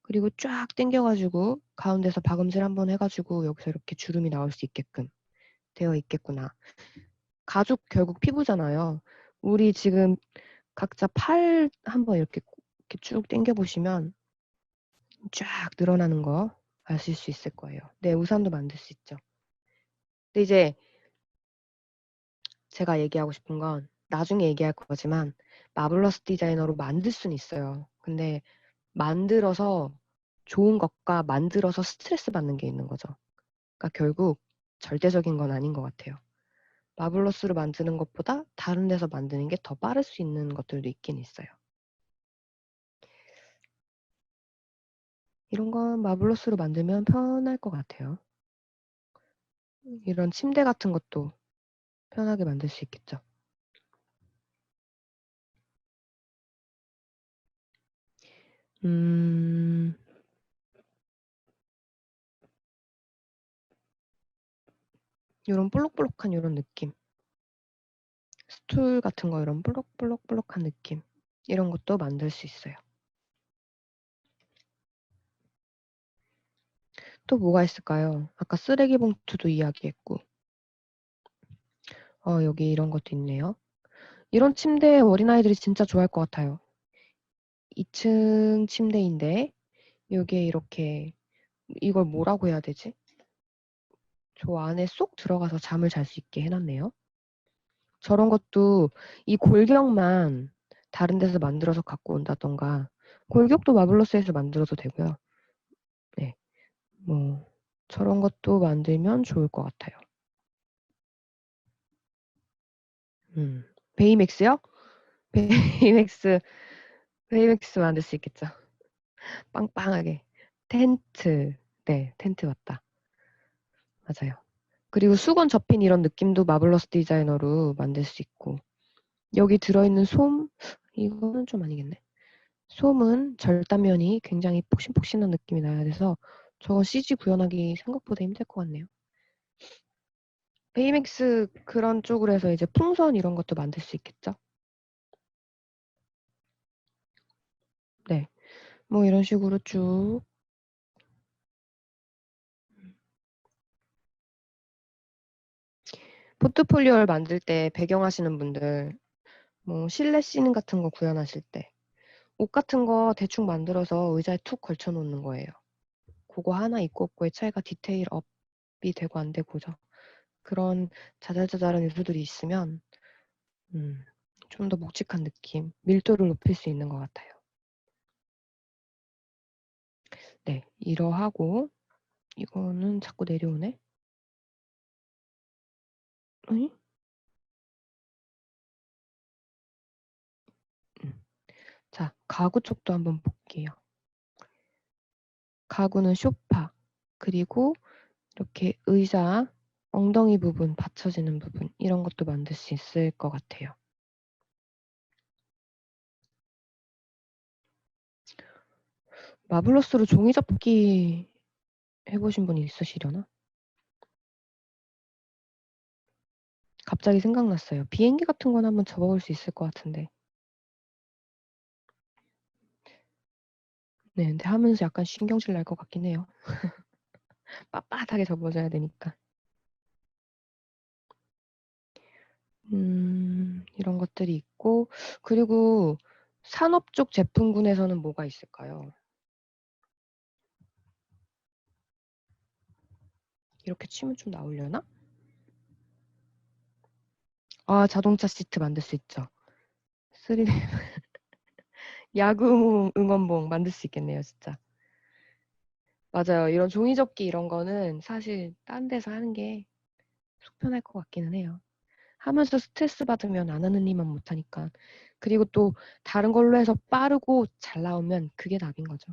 그리고 쫙 당겨가지고 가운데서 박음질 한번 해가지고 여기서 이렇게 주름이 나올 수 있게끔 되어 있겠구나. 가죽 결국 피부잖아요. 우리 지금 각자 팔 한번 이렇게 쭉 당겨보시면 쫙 늘어나는 거 아실 수 있을 거예요. 네, 우산도 만들 수 있죠. 근데 이제 제가 얘기하고 싶은 건 나중에 얘기할 거지만 마블러스 디자이너로 만들 수는 있어요. 근데 만들어서 좋은 것과 만들어서 스트레스 받는 게 있는 거죠. 그러니까 결국 절대적인 건 아닌 것 같아요. 마블러스로 만드는 것보다 다른 데서 만드는 게 더 빠를 수 있는 것들도 있긴 있어요. 이런 건 마블러스로 만들면 편할 것 같아요. 이런 침대 같은 것도 편하게 만들 수 있겠죠. 음, 요런 볼록볼록한 요런 느낌. 스툴 같은 거 이런 볼록볼록볼록한 느낌. 이런 것도 만들 수 있어요. 또 뭐가 있을까요? 아까 쓰레기 봉투도 이야기했고. 여기 이런 것도 있네요. 이런 침대 어린아이들이 진짜 좋아할 것 같아요. 2층 침대인데 요게 이렇게 이걸 뭐라고 해야 되지? 저 안에 쏙 들어가서 잠을 잘 수 있게 해 놨네요. 저런 것도 이 골격만 다른 데서 만들어서 갖고 온다든가 골격도 마블러스에서 만들어도 되고요. 네. 뭐 저런 것도 만들면 좋을 것 같아요. 베이맥스요? 베이맥스 만들 수 있겠죠. 빵빵하게. 텐트. 네, 텐트 맞다. 맞아요. 그리고 수건 접힌 이런 느낌도 마블러스 디자이너로 만들 수 있고. 여기 들어있는 솜, 이거는 좀 아니겠네. 솜은 절단면이 굉장히 폭신폭신한 느낌이 나야 돼서 저건 CG 구현하기 생각보다 힘들 것 같네요. 베이맥스 그런 쪽으로 해서 이제 풍선 이런 것도 만들 수 있겠죠? 네. 뭐 이런 식으로 쭉. 포트폴리오를 만들 때 배경하시는 분들, 뭐 실내 씬 같은 거 구현하실 때, 옷 같은 거 대충 만들어서 의자에 툭 걸쳐 놓는 거예요. 그거 하나 있고 없고의 차이가 디테일 업이 되고 안 되고죠. 그런 자잘자잘한 요소들이 있으면 좀 더 묵직한 느낌, 밀도를 높일 수 있는 것 같아요. 네, 이러하고 이거는 자꾸 내려오네. 어이? 자, 가구 쪽도 한번 볼게요. 가구는 소파, 그리고 이렇게 의자, 엉덩이 부분, 받쳐지는 부분 이런 것도 만들 수 있을 것 같아요. 마블러스로 종이 접기 해보신 분이 있으시려나? 갑자기 생각났어요. 비행기 같은 건 한번 접어볼 수 있을 것 같은데. 네, 근데 하면서 약간 신경질 날 것 같긴 해요. 빳빳하게 접어줘야 되니까. 이런 것들이 있고, 그리고 산업 쪽 제품군에서는 뭐가 있을까요? 이렇게 치면 좀 나오려나? 아, 자동차 시트 만들 수 있죠. 3D 야구 응원봉 만들 수 있겠네요, 진짜. 맞아요. 이런 종이 접기 이런 거는 사실 딴 데서 하는 게 속 편할 것 같기는 해요. 하면서 스트레스 받으면 안 하는 일만 못 하니까. 그리고 또 다른 걸로 해서 빠르고 잘 나오면 그게 답인 거죠.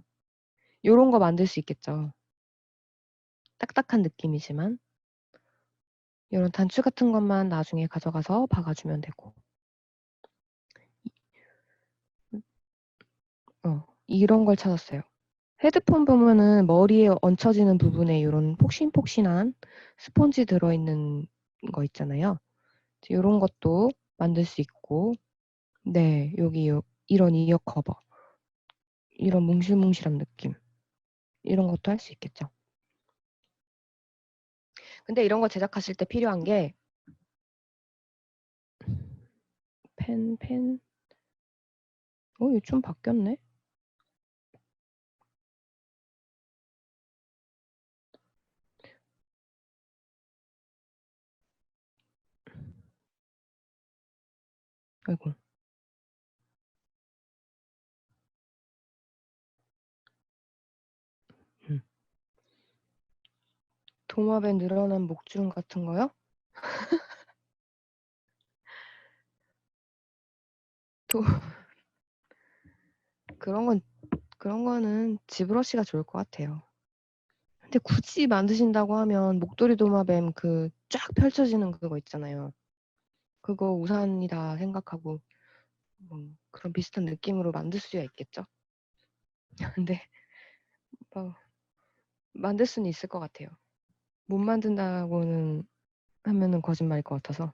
요런 거 만들 수 있겠죠. 딱딱한 느낌이지만 요런 단추 같은 것만 나중에 가져가서 박아주면 되고. 이런 걸 찾았어요. 헤드폰 보면은 머리에 얹혀지는 부분에 요런 폭신폭신한 스펀지 들어있는 거 있잖아요. 요런 것도 만들 수 있고, 네, 여기 이런 이어 커버, 이런 뭉실뭉실한 느낌, 이런 것도 할 수 있겠죠. 근데 이런 거 제작하실 때 필요한 게 펜, 이거 좀 바뀌었네. 아이고. 도마뱀 늘어난 목주름 같은 거요? 그런 거는 지브러시가 좋을 것 같아요. 근데 굳이 만드신다고 하면 목도리 도마뱀 그 쫙 펼쳐지는 그거 있잖아요. 그거 우산이다 생각하고 그런 비슷한 느낌으로 만들 수야 있겠죠. 근데 만들 수는 있을 것 같아요. 못 만든다고는 하면은 거짓말일 것 같아서.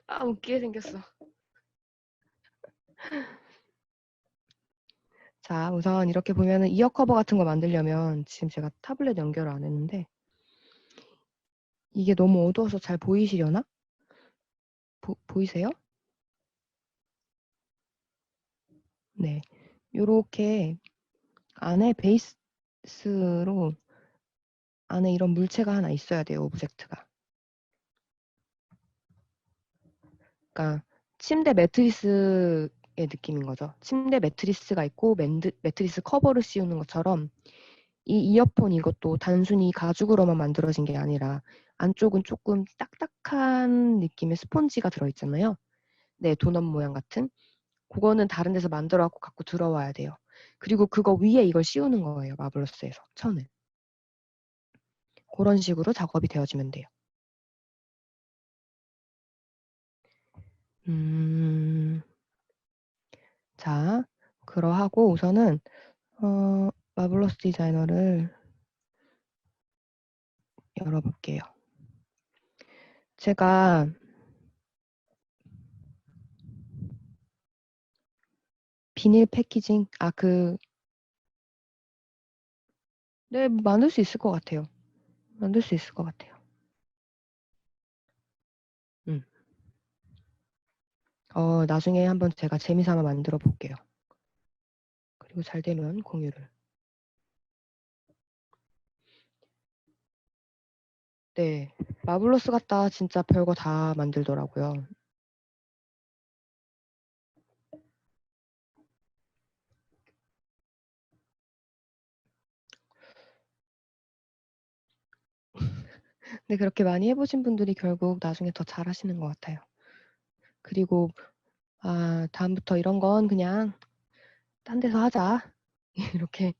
아, 웃기게 생겼어. 자, 우선 이렇게 보면은 이어 커버 같은 거 만들려면 지금 제가 타블렛 연결을 안 했는데 이게 너무 어두워서 잘 보이시려나? 보이세요? 네. 요렇게 안에 베이스로 안에 이런 물체가 하나 있어야 돼요, 오브젝트가. 그러니까 침대 매트리스의 느낌인 거죠. 침대 매트리스가 있고 매트리스 커버를 씌우는 것처럼 이 이어폰 이것도 단순히 가죽으로만 만들어진 게 아니라 안쪽은 조금 딱딱한 느낌의 스폰지가 들어있잖아요. 네, 도넛 모양 같은. 그거는 다른 데서 만들어 갖고 들어와야 돼요. 그리고 그거 위에 이걸 씌우는 거예요. 마블러스에서 천을. 그런 식으로 작업이 되어지면 돼요. 자, 그러하고 우선은 마블러스 디자이너를 열어볼게요. 제가 비닐 패키징, 네, 만들 수 있을 것 같아요. 만들 수 있을 것 같아요. 나중에 한번 제가 재미삼아 만들어 볼게요. 그리고 잘 되면 공유를. 네, 마블러스 같다. 진짜 별거 다 만들더라고요. 근데 그렇게 많이 해보신 분들이 결국 나중에 더 잘하시는 것 같아요. 그리고 다음부터 이런 건 그냥 딴 데서 하자. 이렇게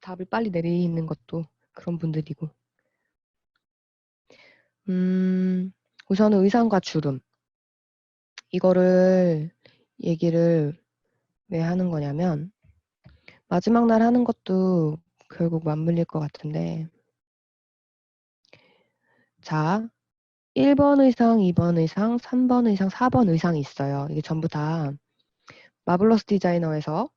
답을 빨리 내리는 것도 그런 분들이고. 우선은 의상과 주름. 이거를 얘기를 왜 하는 거냐면 마지막 날 하는 것도 결국 맞물릴 것 같은데 자, 1번 의상, 2번 의상, 3번 의상, 4번 의상이 있어요. 이게 전부 다 마블러스 디자이너에서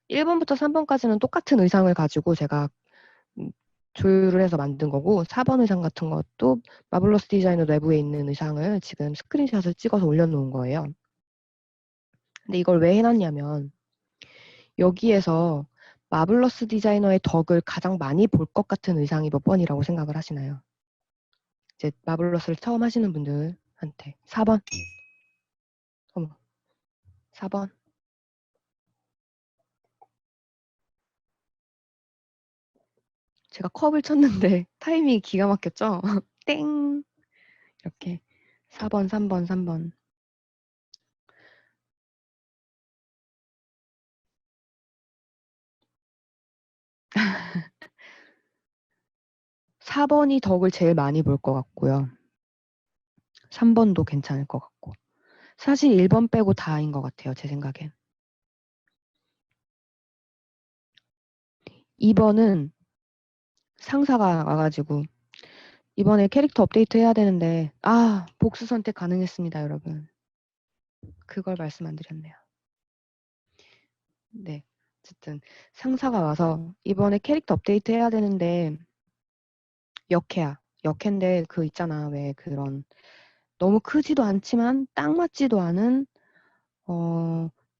1번부터 3번까지는 똑같은 의상을 가지고 제가 조율을 해서 만든 거고 4번 의상 같은 것도 마블러스 디자이너 내부에 있는 의상을 지금 스크린샷을 찍어서 올려놓은 거예요. 근데 이걸 왜 해놨냐면 여기에서 마블러스 디자이너의 덕을 가장 많이 볼 것 같은 의상이 몇 번이라고 생각을 하시나요? 이제 마블러스를 처음 하시는 분들한테 4번. 어머, 4번. 제가 컵을 쳤는데 타이밍이 기가 막혔죠? 땡! 이렇게 4번, 3번, 3번. 4번이 덕을 제일 많이 볼 것 같고요. 3번도 괜찮을 것 같고. 사실 1번 빼고 다인 것 같아요. 제 생각엔. 2번은 상사가 와가지고 이번에 캐릭터 업데이트 해야 되는데 복수 선택 가능했습니다. 여러분. 그걸 말씀 안 드렸네요. 네. 어쨌든 상사가 와서 이번에 캐릭터 업데이트 해야 되는데 역해야. 역해인데 그 있잖아. 왜 그런 너무 크지도 않지만 딱 맞지도 않은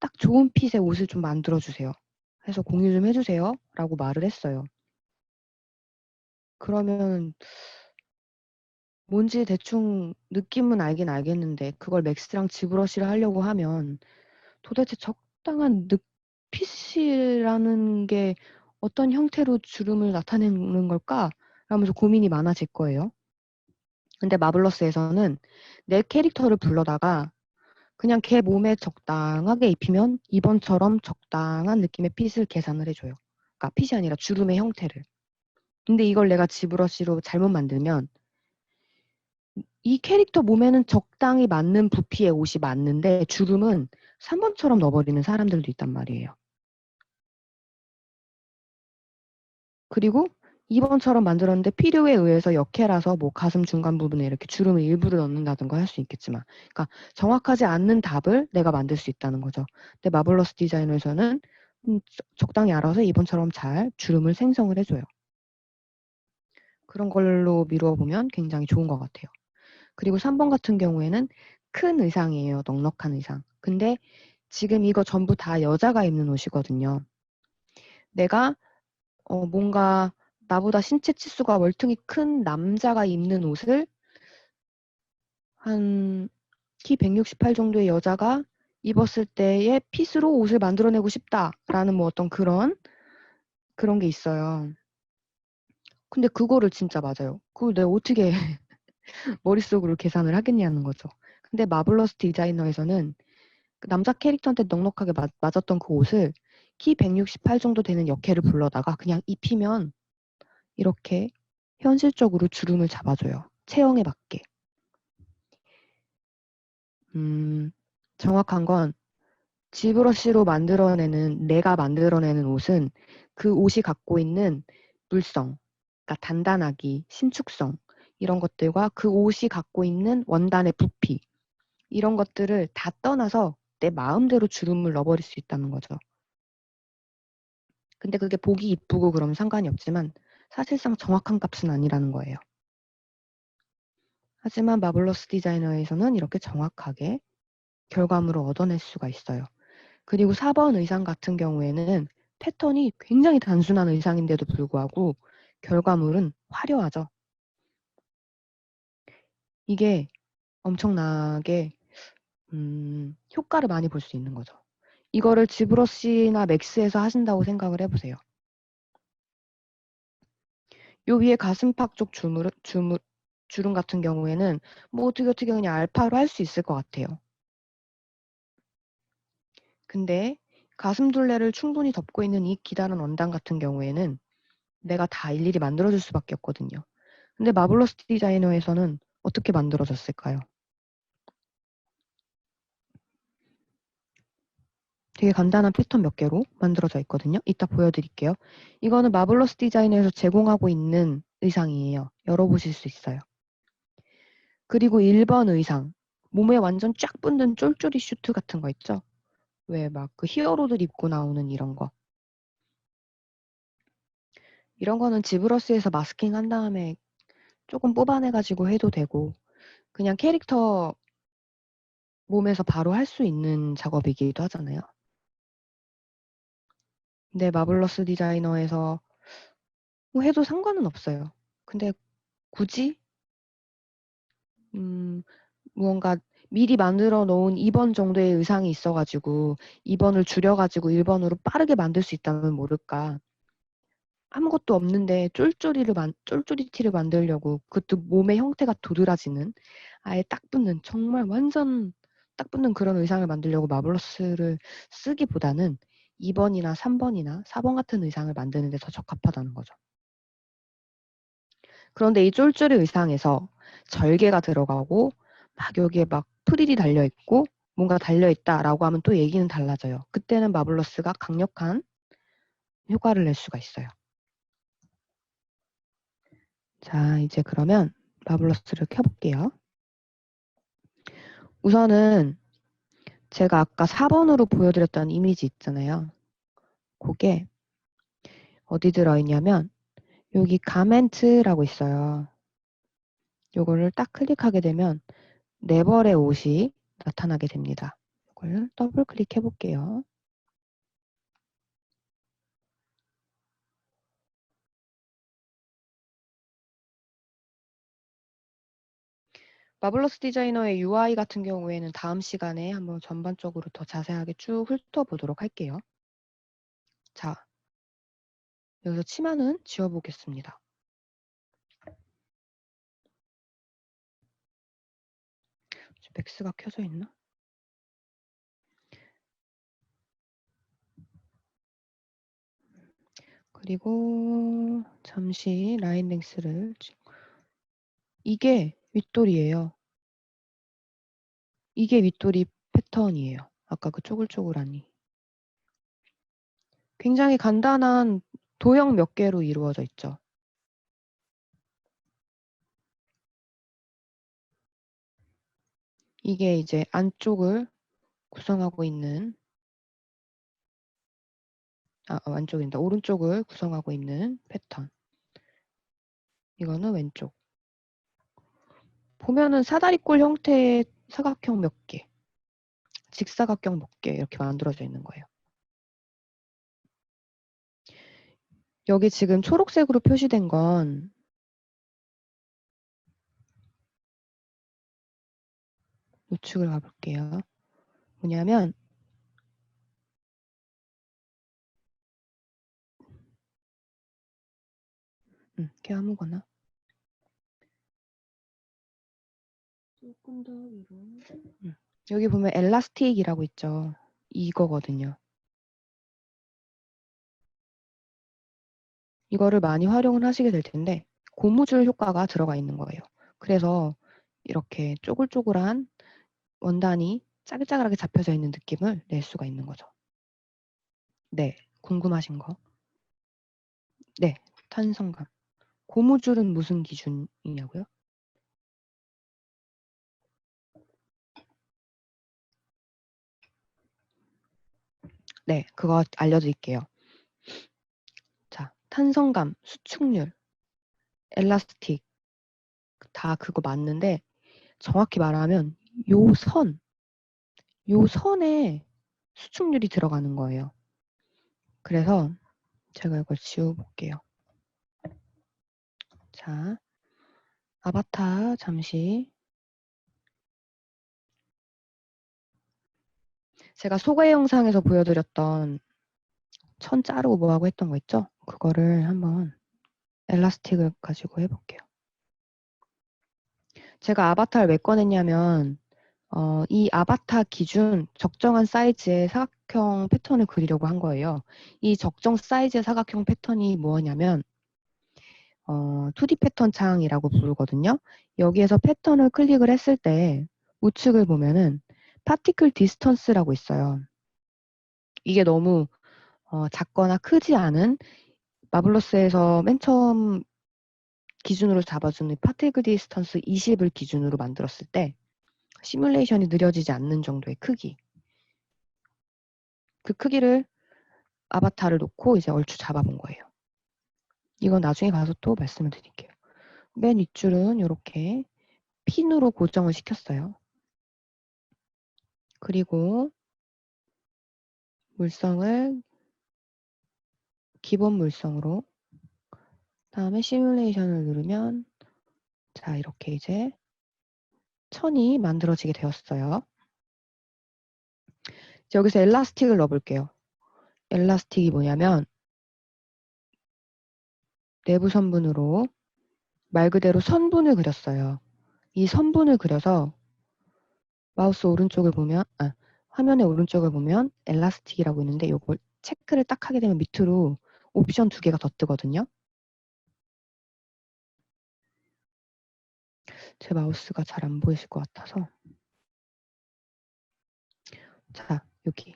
딱 좋은 핏의 옷을 좀 만들어주세요. 해서 공유 좀 해주세요. 라고 말을 했어요. 그러면 뭔지 대충 느낌은 알긴 알겠는데 그걸 맥스랑 지브러시를 하려고 하면 도대체 적당한 핏이라는 게 어떤 형태로 주름을 나타내는 걸까? 라면서 고민이 많아질 거예요. 근데 마블러스에서는 내 캐릭터를 불러다가 그냥 걔 몸에 적당하게 입히면 이번처럼 적당한 느낌의 핏을 계산을 해줘요. 그러니까 핏이 아니라 주름의 형태를. 근데 이걸 내가 지브러시로 잘못 만들면 이 캐릭터 몸에는 적당히 맞는 부피의 옷이 맞는데 주름은 3번처럼 넣어버리는 사람들도 있단 말이에요. 그리고 2번처럼 만들었는데 필요에 의해서 역해라서 뭐 가슴 중간 부분에 이렇게 주름을 일부러 넣는다든가 할 수 있겠지만, 그러니까 정확하지 않는 답을 내가 만들 수 있다는 거죠. 근데 마블러스 디자이너에서는 적당히 알아서 2번처럼 잘 주름을 생성을 해줘요. 그런 걸로 미루어 보면 굉장히 좋은 것 같아요. 그리고 3번 같은 경우에는 큰 의상이에요. 넉넉한 의상. 근데 지금 이거 전부 다 여자가 입는 옷이거든요. 내가 뭔가 나보다 신체 치수가 월등히 큰 남자가 입는 옷을 한 키 168 정도의 여자가 입었을 때의 핏으로 옷을 만들어내고 싶다라는 뭐 어떤 그런 게 있어요. 근데 그거를 진짜 맞아요. 그걸 내가 어떻게 머릿속으로 계산을 하겠냐는 거죠. 근데 마블러스 디자이너에서는 그 남자 캐릭터한테 넉넉하게 맞았던 그 옷을 키 168 정도 되는 여캐를 불러다가 그냥 입히면 이렇게 현실적으로 주름을 잡아줘요. 체형에 맞게. 정확한 건 지브러쉬로 만들어내는, 내가 만들어내는 옷은 그 옷이 갖고 있는 물성, 그러니까 단단하기, 신축성, 이런 것들과 그 옷이 갖고 있는 원단의 부피, 이런 것들을 다 떠나서 내 마음대로 주름을 넣어버릴 수 있다는 거죠. 근데 그게 보기 이쁘고 그러면 상관이 없지만 사실상 정확한 값은 아니라는 거예요. 하지만 마블러스 디자이너에서는 이렇게 정확하게 결과물을 얻어낼 수가 있어요. 그리고 4번 의상 같은 경우에는 패턴이 굉장히 단순한 의상인데도 불구하고 결과물은 화려하죠. 이게 엄청나게 효과를 많이 볼 수 있는 거죠. 이거를 지브러시나 맥스에서 하신다고 생각을 해보세요. 요 위에 가슴팍 쪽 주름 같은 경우에는 뭐 어떻게 그냥 알파로 할 수 있을 것 같아요. 근데 가슴 둘레를 충분히 덮고 있는 이 기다란 원단 같은 경우에는 내가 다 일일이 만들어줄 수밖에 없거든요. 근데 마블러스 디자이너에서는 어떻게 만들어졌을까요? 되게 간단한 패턴 몇 개로 만들어져 있거든요. 이따 보여드릴게요. 이거는 마블러스 디자이너에서 제공하고 있는 의상이에요. 열어보실 수 있어요. 그리고 1번 의상. 몸에 완전 쫙 붙는 쫄쫄이 슈트 같은 거 있죠? 왜 막 그 히어로들 입고 나오는 이런 거. 이런 거는 지브러스에서 마스킹 한 다음에 조금 뽑아내가지고 해도 되고 그냥 캐릭터 몸에서 바로 할 수 있는 작업이기도 하잖아요. 근데 마블러스 디자이너에서 뭐 해도 상관은 없어요. 근데 굳이 무언가 미리 만들어 놓은 2번 정도의 의상이 있어가지고 2번을 줄여가지고 1번으로 빠르게 만들 수 있다면 모를까. 아무것도 없는데 쫄쫄이 티를 만들려고 그것도 몸의 형태가 도드라지는 아예 딱 붙는 정말 완전 딱 붙는 그런 의상을 만들려고 마블러스를 쓰기보다는 2번이나 3번이나 4번 같은 의상을 만드는 데 더 적합하다는 거죠. 그런데 이 쫄쫄이 의상에서 절개가 들어가고 막 여기에 막 프릴이 달려있고 뭔가 달려있다라고 하면 또 얘기는 달라져요. 그때는 마블러스가 강력한 효과를 낼 수가 있어요. 자, 이제 그러면 마블러스를 켜볼게요. 우선은 제가 아까 4번으로 보여드렸던 이미지 있잖아요. 그게 어디 들어있냐면 여기 가멘트라고 있어요. 요거를 딱 클릭하게 되면 4벌의 옷이 나타나게 됩니다. 이걸 더블 클릭해 볼게요. 마블러스 디자이너의 UI 같은 경우에는 다음 시간에 한번 전반적으로 더 자세하게 쭉 훑어보도록 할게요. 자, 여기서 치마는 지워보겠습니다. 맥스가 켜져 있나? 그리고 잠시 라인 랭스를 이게 윗돌이에요. 이게 윗돌이 패턴이에요. 아까 그 쪼글쪼글하니. 굉장히 간단한 도형 몇 개로 이루어져 있죠. 이게 이제 안쪽을 구성하고 있는 안쪽입니다. 오른쪽을 구성하고 있는 패턴. 이거는 왼쪽. 보면은 사다리꼴 형태의 사각형 몇 개, 직사각형 몇 개 이렇게 만들어져 있는 거예요. 여기 지금 초록색으로 표시된 건 우측을 가볼게요. 뭐냐면 걔 아무거나 조금 더 위로. 여기 보면 엘라스틱이라고 있죠. 이거거든요. 이거를 많이 활용을 하시게 될 텐데 고무줄 효과가 들어가 있는 거예요. 그래서 이렇게 쪼글쪼글한 원단이 짜글짜글하게 잡혀져 있는 느낌을 낼 수가 있는 거죠. 네, 궁금하신 거? 네, 탄성감. 고무줄은 무슨 기준이냐고요? 네, 그거 알려드릴게요. 자, 탄성감, 수축률, 엘라스틱 다 그거 맞는데 정확히 말하면 요 선에 수축률이 들어가는 거예요. 그래서 제가 이걸 지워볼게요. 자, 아바타 잠시. 제가 소개 영상에서 보여드렸던 천 자르고 뭐하고 했던 거 있죠? 그거를 한번 엘라스틱을 가지고 해볼게요. 제가 아바타를 왜 꺼냈냐면 이 아바타 기준 적정한 사이즈의 사각형 패턴을 그리려고 한 거예요. 이 적정 사이즈의 사각형 패턴이 뭐냐면 2D 패턴 창이라고 부르거든요. 여기에서 패턴을 클릭을 했을 때 우측을 보면은 파티클 디스턴스라고 있어요. 이게 너무 작거나 크지 않은 마블러스에서 맨 처음 기준으로 잡아주는 파티클 디스턴스 20을 기준으로 만들었을 때 시뮬레이션이 느려지지 않는 정도의 크기. 그 크기를 아바타를 놓고 이제 얼추 잡아본 거예요. 이건 나중에 가서 또 말씀을 드릴게요. 맨 윗줄은 이렇게 핀으로 고정을 시켰어요. 그리고 물성을 기본 물성으로 다음에 시뮬레이션을 누르면 자 이렇게 이제 천이 만들어지게 되었어요. 여기서 엘라스틱을 넣어볼게요. 엘라스틱이 뭐냐면 내부 선분으로 말 그대로 선분을 그렸어요. 이 선분을 그려서 마우스 오른쪽을 보면 화면의 오른쪽을 보면 엘라스틱이라고 있는데 이걸 체크를 딱 하게 되면 밑으로 옵션 2개가 더 뜨거든요. 제 마우스가 잘 안 보이실 것 같아서 자 여기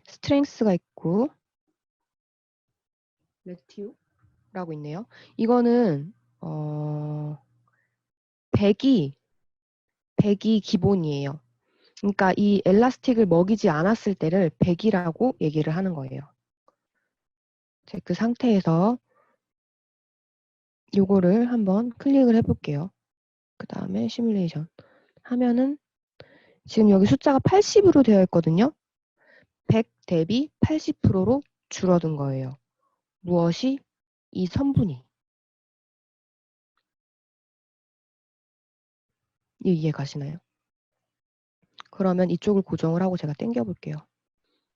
스트렝스가 있고 레티오라고 있네요. 이거는 100이 기본이에요. 그러니까 이 엘라스틱을 먹이지 않았을 때를 100이라고 얘기를 하는 거예요. 그 상태에서 요거를 한번 클릭을 해볼게요. 그 다음에 시뮬레이션 하면은 지금 여기 숫자가 80으로 되어 있거든요. 100 대비 80%로 줄어든 거예요. 무엇이? 이 선분이. 이해 가시나요? 그러면 이쪽을 고정을 하고 제가 당겨 볼게요.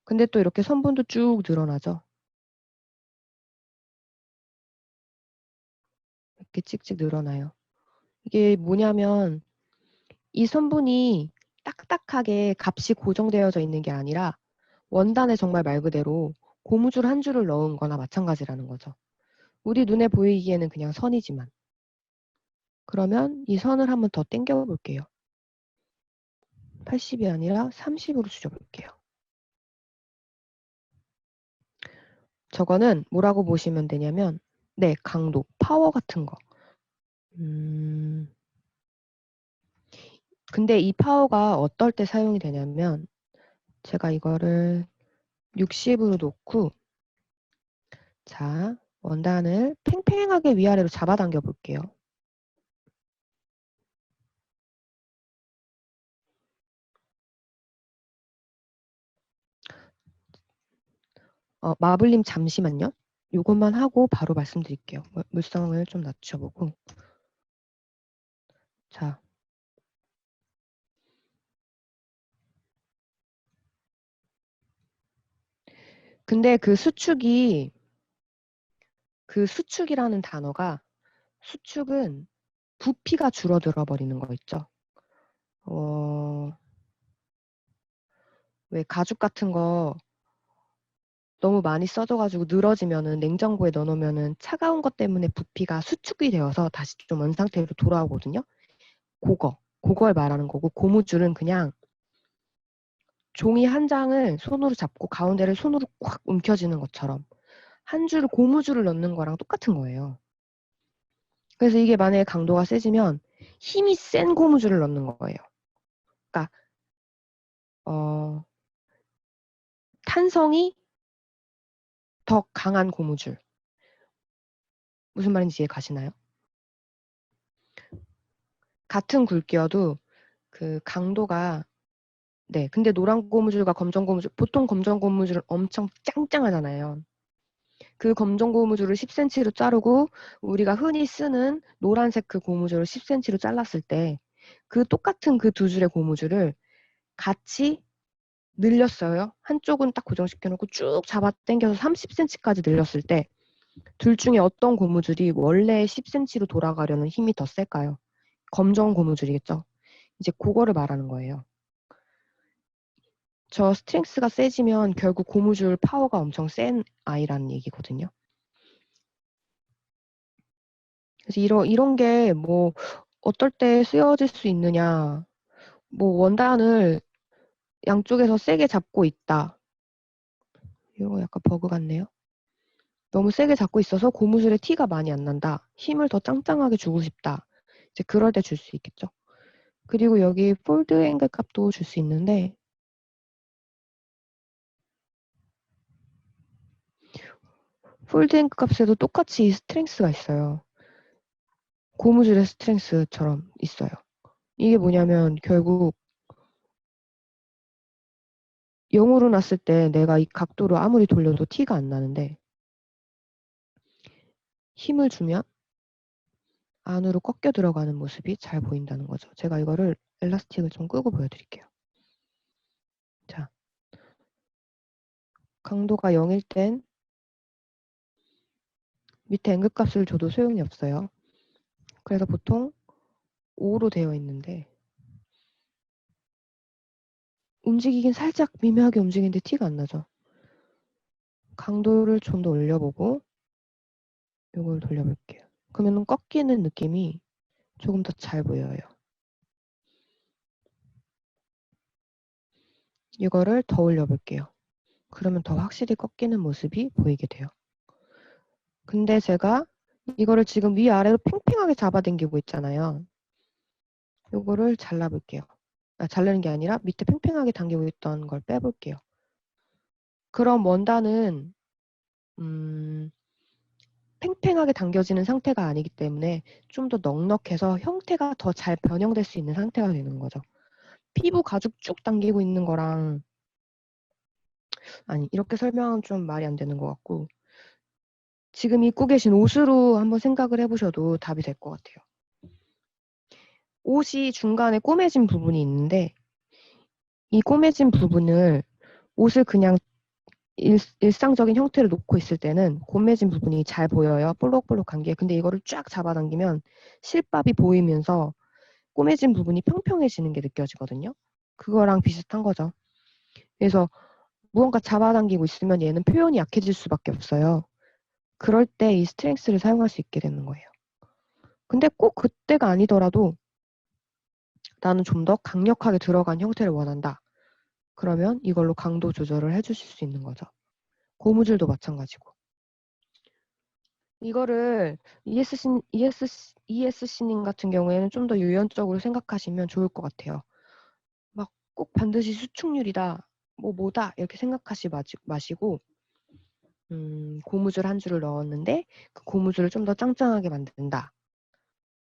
근데 또 이렇게 선분도 쭉 늘어나죠. 이렇게 찍찍 늘어나요. 이게 뭐냐면 이 선분이 딱딱하게 값이 고정되어져 있는 게 아니라 원단에 정말 말 그대로 고무줄 한 줄을 넣은 거나 마찬가지라는 거죠. 우리 눈에 보이기에는 그냥 선이지만. 그러면 이 선을 한번 더 당겨 볼게요. 80이 아니라 30으로 줄여볼게요. 저거는 뭐라고 보시면 되냐면, 네, 강도, 파워 같은 거. 근데 이 파워가 어떨 때 사용이 되냐면, 제가 이거를 60으로 놓고, 자, 원단을 팽팽하게 위아래로 잡아당겨 볼게요. 마블님 잠시만요. 요것만 하고 바로 말씀드릴게요. 물성을 좀 낮춰보고. 자. 근데 그 수축이라는 단어가, 수축은 부피가 줄어들어 버리는 거 있죠. 왜 가죽 같은 거 너무 많이 써져가지고 늘어지면은 냉장고에 넣어놓으면은 차가운 것 때문에 부피가 수축이 되어서 다시 좀 원상태로 돌아오거든요. 그걸 말하는 거고, 고무줄은 그냥 종이 한 장을 손으로 잡고 가운데를 손으로 꽉 움켜쥐는 것처럼 한 줄 고무줄을 넣는 거랑 똑같은 거예요. 그래서 이게 만약에 강도가 세지면 힘이 센 고무줄을 넣는 거예요. 그러니까 탄성이 더 강한 고무줄. 무슨 말인지 이해 가시나요? 같은 굵기여도 그 강도가, 네, 근데 노란 고무줄과 검정 고무줄, 보통 검정 고무줄은 엄청 짱짱하잖아요. 그 검정 고무줄을 10cm로 자르고 우리가 흔히 쓰는 노란색 그 고무줄을 10cm로 잘랐을 때 그 똑같은 그 두 줄의 고무줄을 같이 늘렸어요. 한쪽은 딱 고정시켜 놓고 쭉 잡아 당겨서 30cm까지 늘렸을 때 둘 중에 어떤 고무줄이 원래 10cm로 돌아가려는 힘이 더 셀까요? 검정 고무줄이겠죠. 이제 그거를 말하는 거예요. 저 스트렝스가 세지면 결국 고무줄 파워가 엄청 센 아이라는 얘기거든요. 그래서 이런 게 뭐 어떨 때 쓰여질 수 있느냐. 뭐 원단을 양쪽에서 세게 잡고 있다. 이거 약간 버그 같네요. 너무 세게 잡고 있어서 고무줄에 티가 많이 안 난다. 힘을 더 짱짱하게 주고 싶다. 이제 그럴 때 줄 수 있겠죠. 그리고 여기 폴드 앵글 값도 줄 수 있는데 폴드 앵글 값에도 똑같이 이 스트렝스가 있어요. 고무줄의 스트렝스처럼 있어요. 이게 뭐냐면 결국 0으로 놨을 때 내가 이 각도를 아무리 돌려도 티가 안 나는데 힘을 주면 안으로 꺾여 들어가는 모습이 잘 보인다는 거죠. 제가 이거를 엘라스틱을 좀 끄고 보여드릴게요. 자, 강도가 0일 땐 밑에 앵글값을 줘도 소용이 없어요. 그래서 보통 5로 되어 있는데 움직이긴 살짝 미묘하게 움직이는데 티가 안 나죠. 강도를 좀 더 올려보고 이걸 돌려볼게요. 그러면 꺾이는 느낌이 조금 더 잘 보여요. 이거를 더 올려볼게요. 그러면 더 확실히 꺾이는 모습이 보이게 돼요. 근데 제가 이거를 지금 위아래로 팽팽하게 잡아당기고 있잖아요. 이거를 잘라볼게요. 자르는 게 아니라 밑에 팽팽하게 당기고 있던 걸 빼볼게요. 그럼 원단은 팽팽하게 당겨지는 상태가 아니기 때문에 좀 더 넉넉해서 형태가 더 잘 변형될 수 있는 상태가 되는 거죠. 피부 가죽 쭉 당기고 있는 거랑 아니 이렇게 설명하면 좀 말이 안 되는 것 같고 지금 입고 계신 옷으로 한번 생각을 해보셔도 답이 될 것 같아요. 옷이 중간에 꼬매진 부분이 있는데 이 꼬매진 부분을 옷을 그냥 일상적인 형태를 놓고 있을 때는 꼬매진 부분이 잘 보여요. 볼록볼록한 게. 근데 이거를 쫙 잡아당기면 실밥이 보이면서 꼬매진 부분이 평평해지는 게 느껴지거든요. 그거랑 비슷한 거죠. 그래서 무언가 잡아당기고 있으면 얘는 표현이 약해질 수밖에 없어요. 그럴 때 이 스트렝스를 사용할 수 있게 되는 거예요. 근데 꼭 그때가 아니더라도 나는 좀 더 강력하게 들어간 형태를 원한다. 그러면 이걸로 강도 조절을 해주실 수 있는 거죠. 고무줄도 마찬가지고. 이거를 ESC님 같은 경우에는 좀 더 유연적으로 생각하시면 좋을 것 같아요. 막 꼭 반드시 수축률이다, 뭐다 이렇게 생각하시 마시고 고무줄 한 줄을 넣었는데 그 고무줄을 좀 더 짱짱하게 만든다.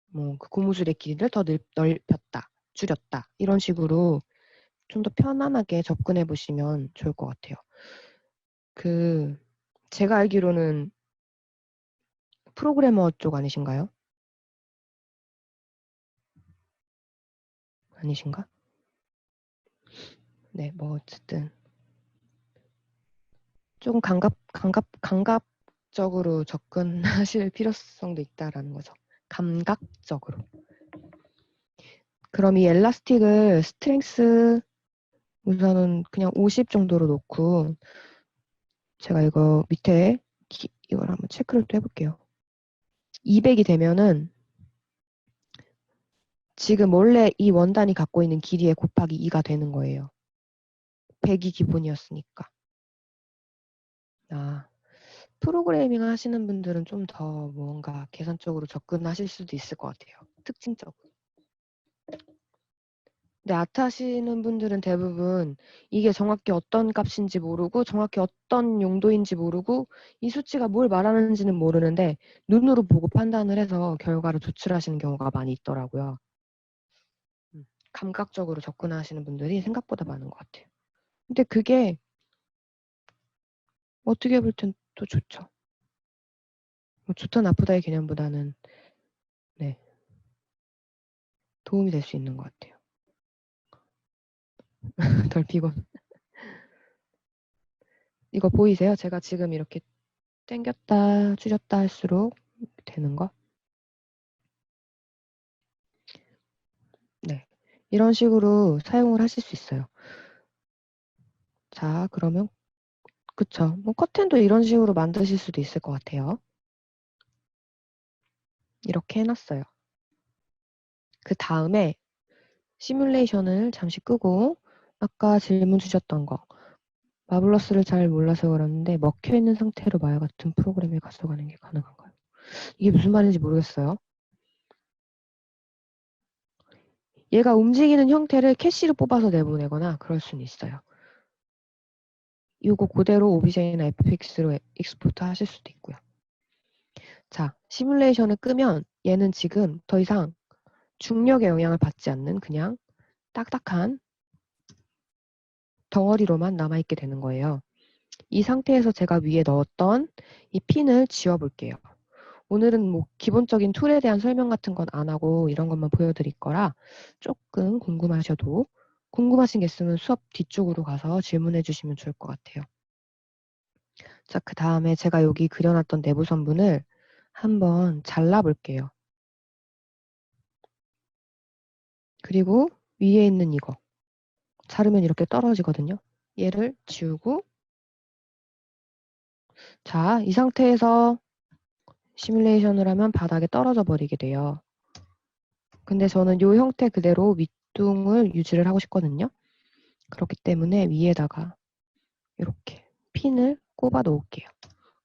뭐 그 고무줄의 길이를 더 넓혔다, 줄였다. 이런 식으로 좀 더 편안하게 접근해 보시면 좋을 것 같아요. 제가 알기로는 프로그래머 쪽 아니신가요? 아니신가? 네, 뭐 어쨌든 조금 감각적으로 접근하실 필요성도 있다라는 거죠. 감각적으로. 그럼 이 엘라스틱을 스트렝스 우선은 그냥 50 정도로 놓고 제가 이거 밑에 이걸 한번 체크를 또 해볼게요. 200이 되면은 지금 원래 이 원단이 갖고 있는 길이에 곱하기 2가 되는 거예요. 100이 기본이었으니까. 프로그래밍 하시는 분들은 좀 더 뭔가 계산적으로 접근하실 수도 있을 것 같아요. 특징적으로. 근데 아트 하시는 분들은 대부분 이게 정확히 어떤 값인지 모르고 정확히 어떤 용도인지 모르고 이 수치가 뭘 말하는지는 모르는데 눈으로 보고 판단을 해서 결과를 도출하시는 경우가 많이 있더라고요. 감각적으로 접근하시는 분들이 생각보다 많은 것 같아요. 근데 그게 어떻게 볼 땐 또 좋죠. 뭐 좋다 나쁘다의 개념보다는 네, 도움이 될 수 있는 것 같아요. 덜 피곤. 이거 보이세요? 제가 지금 이렇게 당겼다 줄였다 할수록 되는 거. 네, 이런 식으로 사용을 하실 수 있어요. 자, 그러면 그쵸. 뭐 커튼도 이런 식으로 만드실 수도 있을 것 같아요. 이렇게 해놨어요. 그 다음에 시뮬레이션을 잠시 끄고 아까 질문 주셨던 거 마블러스를 잘 몰라서 그러는데 먹혀있는 상태로 마와 같은 프로그램을 가져가는 게 가능한가요? 이게 무슨 말인지 모르겠어요. 얘가 움직이는 형태를 캐시로 뽑아서 내보내거나 그럴 수는 있어요. 이거 그대로 오비제이나 FX로 익스포트 하실 수도 있고요. 자, 시뮬레이션을 끄면 얘는 지금 더 이상 중력의 영향을 받지 않는 그냥 딱딱한 덩어리로만 남아있게 되는 거예요. 이 상태에서 제가 위에 넣었던 이 핀을 지워볼게요. 오늘은 뭐 기본적인 툴에 대한 설명 같은 건 안 하고 이런 것만 보여드릴 거라 조금 궁금하신 게 있으면 수업 뒤쪽으로 가서 질문해 주시면 좋을 것 같아요. 자, 그 다음에 제가 여기 그려놨던 내부 선분을 한번 잘라볼게요. 그리고 위에 있는 이거 자르면 이렇게 떨어지거든요. 얘를 지우고 자, 이 상태에서 시뮬레이션을 하면 바닥에 떨어져 버리게 돼요. 근데 저는 이 형태 그대로 밑둥을 유지를 하고 싶거든요. 그렇기 때문에 위에다가 이렇게 핀을 꼽아 놓을게요.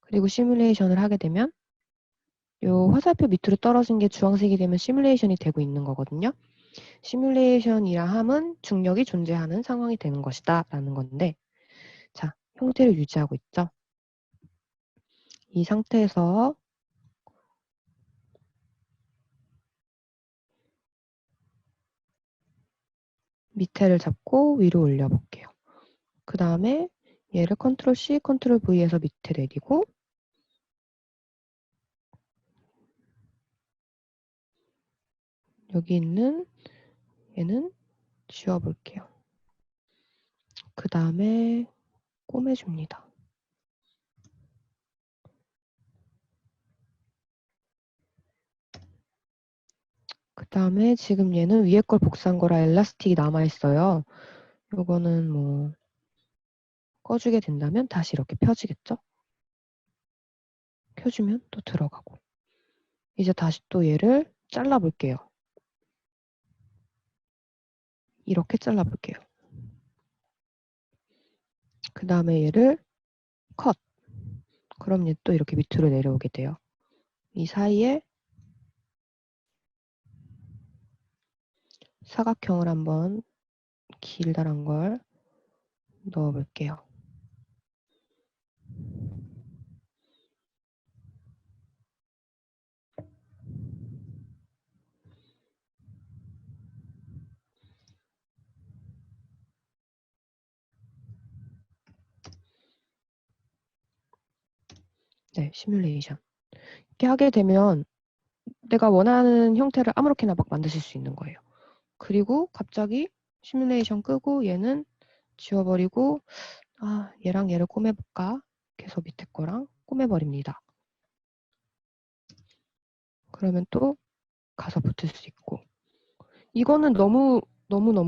그리고 시뮬레이션을 하게 되면 이 화살표 밑으로 떨어진 게 주황색이 되면 시뮬레이션이 되고 있는 거거든요. 시뮬레이션이라 함은 중력이 존재하는 상황이 되는 것이다 라는 건데 자, 형태를 유지하고 있죠. 이 상태에서 밑에를 잡고 위로 올려볼게요. 그 다음에 얘를 컨트롤 C, 컨트롤 V에서 밑에 내리고 여기 있는 얘는 지워볼게요. 그 다음에 꼬매줍니다. 그 다음에 지금 얘는 위에 걸 복사한 거라 엘라스틱이 남아있어요. 요거는 뭐 꺼주게 된다면 다시 이렇게 펴지겠죠? 켜주면 또 들어가고 이제 다시 또 얘를 잘라볼게요. 이렇게 잘라볼게요. 그 다음에 얘를 컷. 그럼 얘 또 이렇게 밑으로 내려오게 돼요. 이 사이에 사각형을 한번 길다란 걸 넣어 볼게요. 네, 시뮬레이션. 이렇게 하게 되면 내가 원하는 형태를 아무렇게나 막 만드실 수 있는 거예요. 그리고 갑자기 시뮬레이션 끄고 얘는 지워버리고 얘랑 얘를 꼬매볼까? 계속 밑에 거랑 꼬매버립니다. 그러면 또 가서 붙을 수 있고. 이거는 너무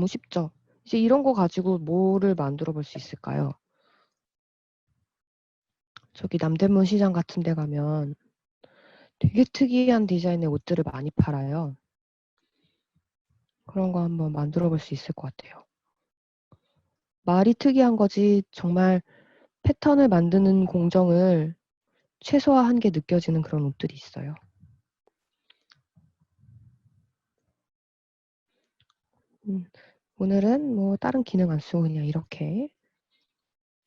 쉽죠? 이제 이런 거 가지고 뭐를 만들어 볼 수 있을까요? 저기 남대문 시장 같은 데 가면 되게 특이한 디자인의 옷들을 많이 팔아요. 그런 거 한번 만들어 볼 수 있을 것 같아요. 말이 특이한 거지 정말 패턴을 만드는 공정을 최소화한 게 느껴지는 그런 옷들이 있어요. 오늘은 뭐 다른 기능 안 쓰고 그냥 이렇게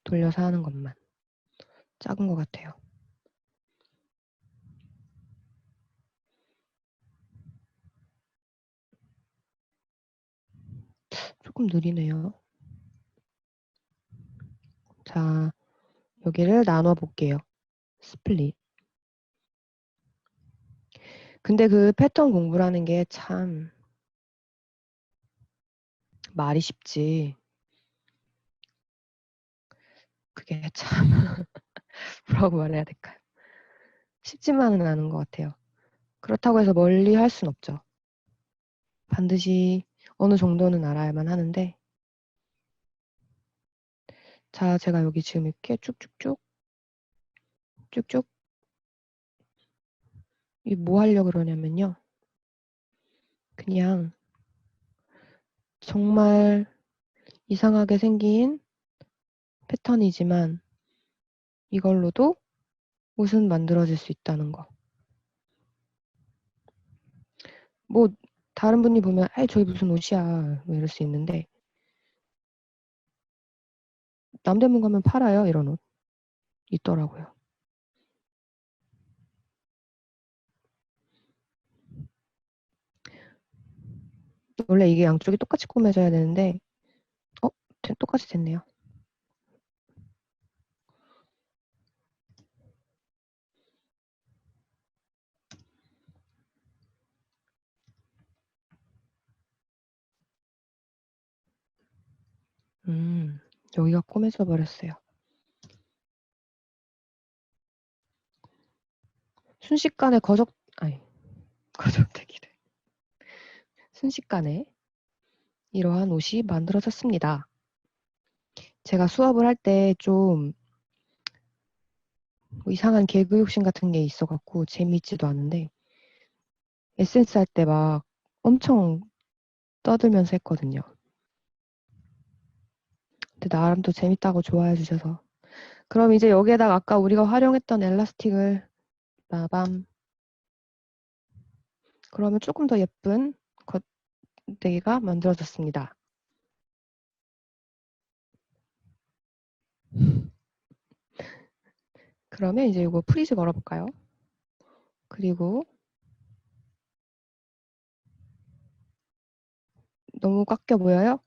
돌려서 하는 것만 작은 것 같아요. 조금 느리네요. 자, 여기를 나눠 볼게요. 스플릿. 근데 그 패턴 공부라는 게 참 말이 쉽지. 그게 참 뭐라고 말해야 될까요? 쉽지만은 않은 것 같아요. 그렇다고 해서 멀리 할 순 없죠. 반드시 어느 정도는 알아야만 하는데. 자, 제가 여기 지금 이렇게 쭉쭉쭉 이 뭐 하려고 그러냐면요. 그냥 정말 이상하게 생긴 패턴이지만 이걸로도 옷은 만들어질 수 있다는 거. 뭐 다른 분이 보면 저게 무슨 옷이야 뭐 이럴 수 있는데 남대문 가면 팔아요. 이런 옷 있더라고요. 원래 이게 양쪽이 똑같이 꾸며져야 되는데 똑같이 됐네요. 여기가 꼬매져 버렸어요. 순식간에 거적대기를. 순식간에 이러한 옷이 만들어졌습니다. 제가 수업을 할 때 좀 이상한 개그 욕심 같은 게 있어갖고 재미있지도 않은데 에센스 할 때 막 엄청 떠들면서 했거든요. 근데 나름 또 재밌다고 좋아해 주셔서. 그럼 이제 여기에다가 아까 우리가 활용했던 엘라스틱을 빠밤. 그러면 조금 더 예쁜 겉대기가 만들어졌습니다. 그러면 이제 이거 프리즈 걸어볼까요? 그리고 너무 꽉 껴 보여요?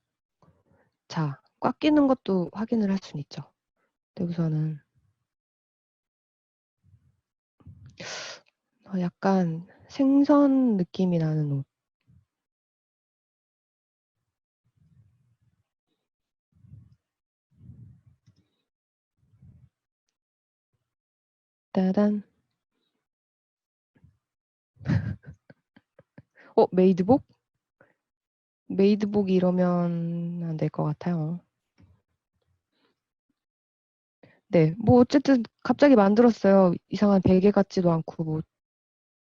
자, 꽉 끼는 것도 확인을 할 수는 있죠. 근데 우선은 약간 생선 느낌이 나는 옷. 따단. 메이드복? 메이드복이 이러면 안 될 것 같아요. 네, 뭐 어쨌든 갑자기 만들었어요. 이상한 베개 같지도 않고 뭐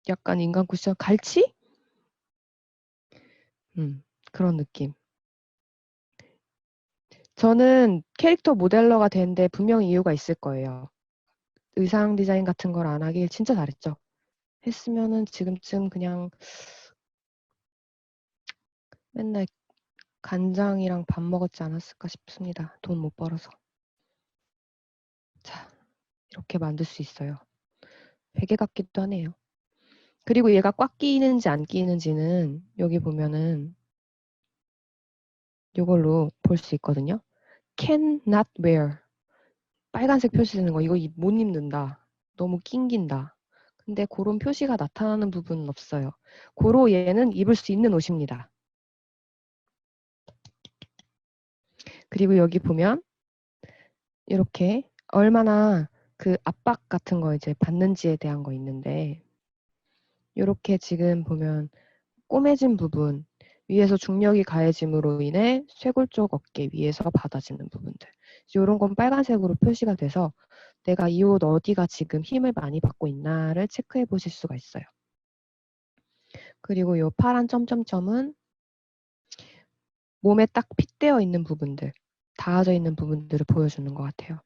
약간 인간 쿠션 갈치? 그런 느낌. 저는 캐릭터 모델러가 된데 분명히 이유가 있을 거예요. 의상 디자인 같은 걸 안 하길 진짜 잘했죠. 했으면은 지금쯤 그냥 맨날 간장이랑 밥 먹었지 않았을까 싶습니다. 돈 못 벌어서. 자, 이렇게 만들 수 있어요. 베개 같기도 하네요. 그리고 얘가 꽉 끼이는지 안 끼이는지는 여기 보면은 이걸로 볼 수 있거든요. Can not wear. 빨간색 표시 되는 거. 이거 못 입는다. 너무 낑긴다. 근데 그런 표시가 나타나는 부분은 없어요. 고로 얘는 입을 수 있는 옷입니다. 그리고 여기 보면 이렇게 얼마나 그 압박 같은 거 이제 받는지에 대한 거 있는데 이렇게 지금 보면 꼬매진 부분 위에서 중력이 가해짐으로 인해 쇄골 쪽 어깨 위에서 받아지는 부분들 이런 건 빨간색으로 표시가 돼서 내가 이 옷 어디가 지금 힘을 많이 받고 있나를 체크해 보실 수가 있어요. 그리고 이 파란 점점점은 몸에 딱 핏되어 있는 부분들, 닿아져 있는 부분들을 보여주는 것 같아요.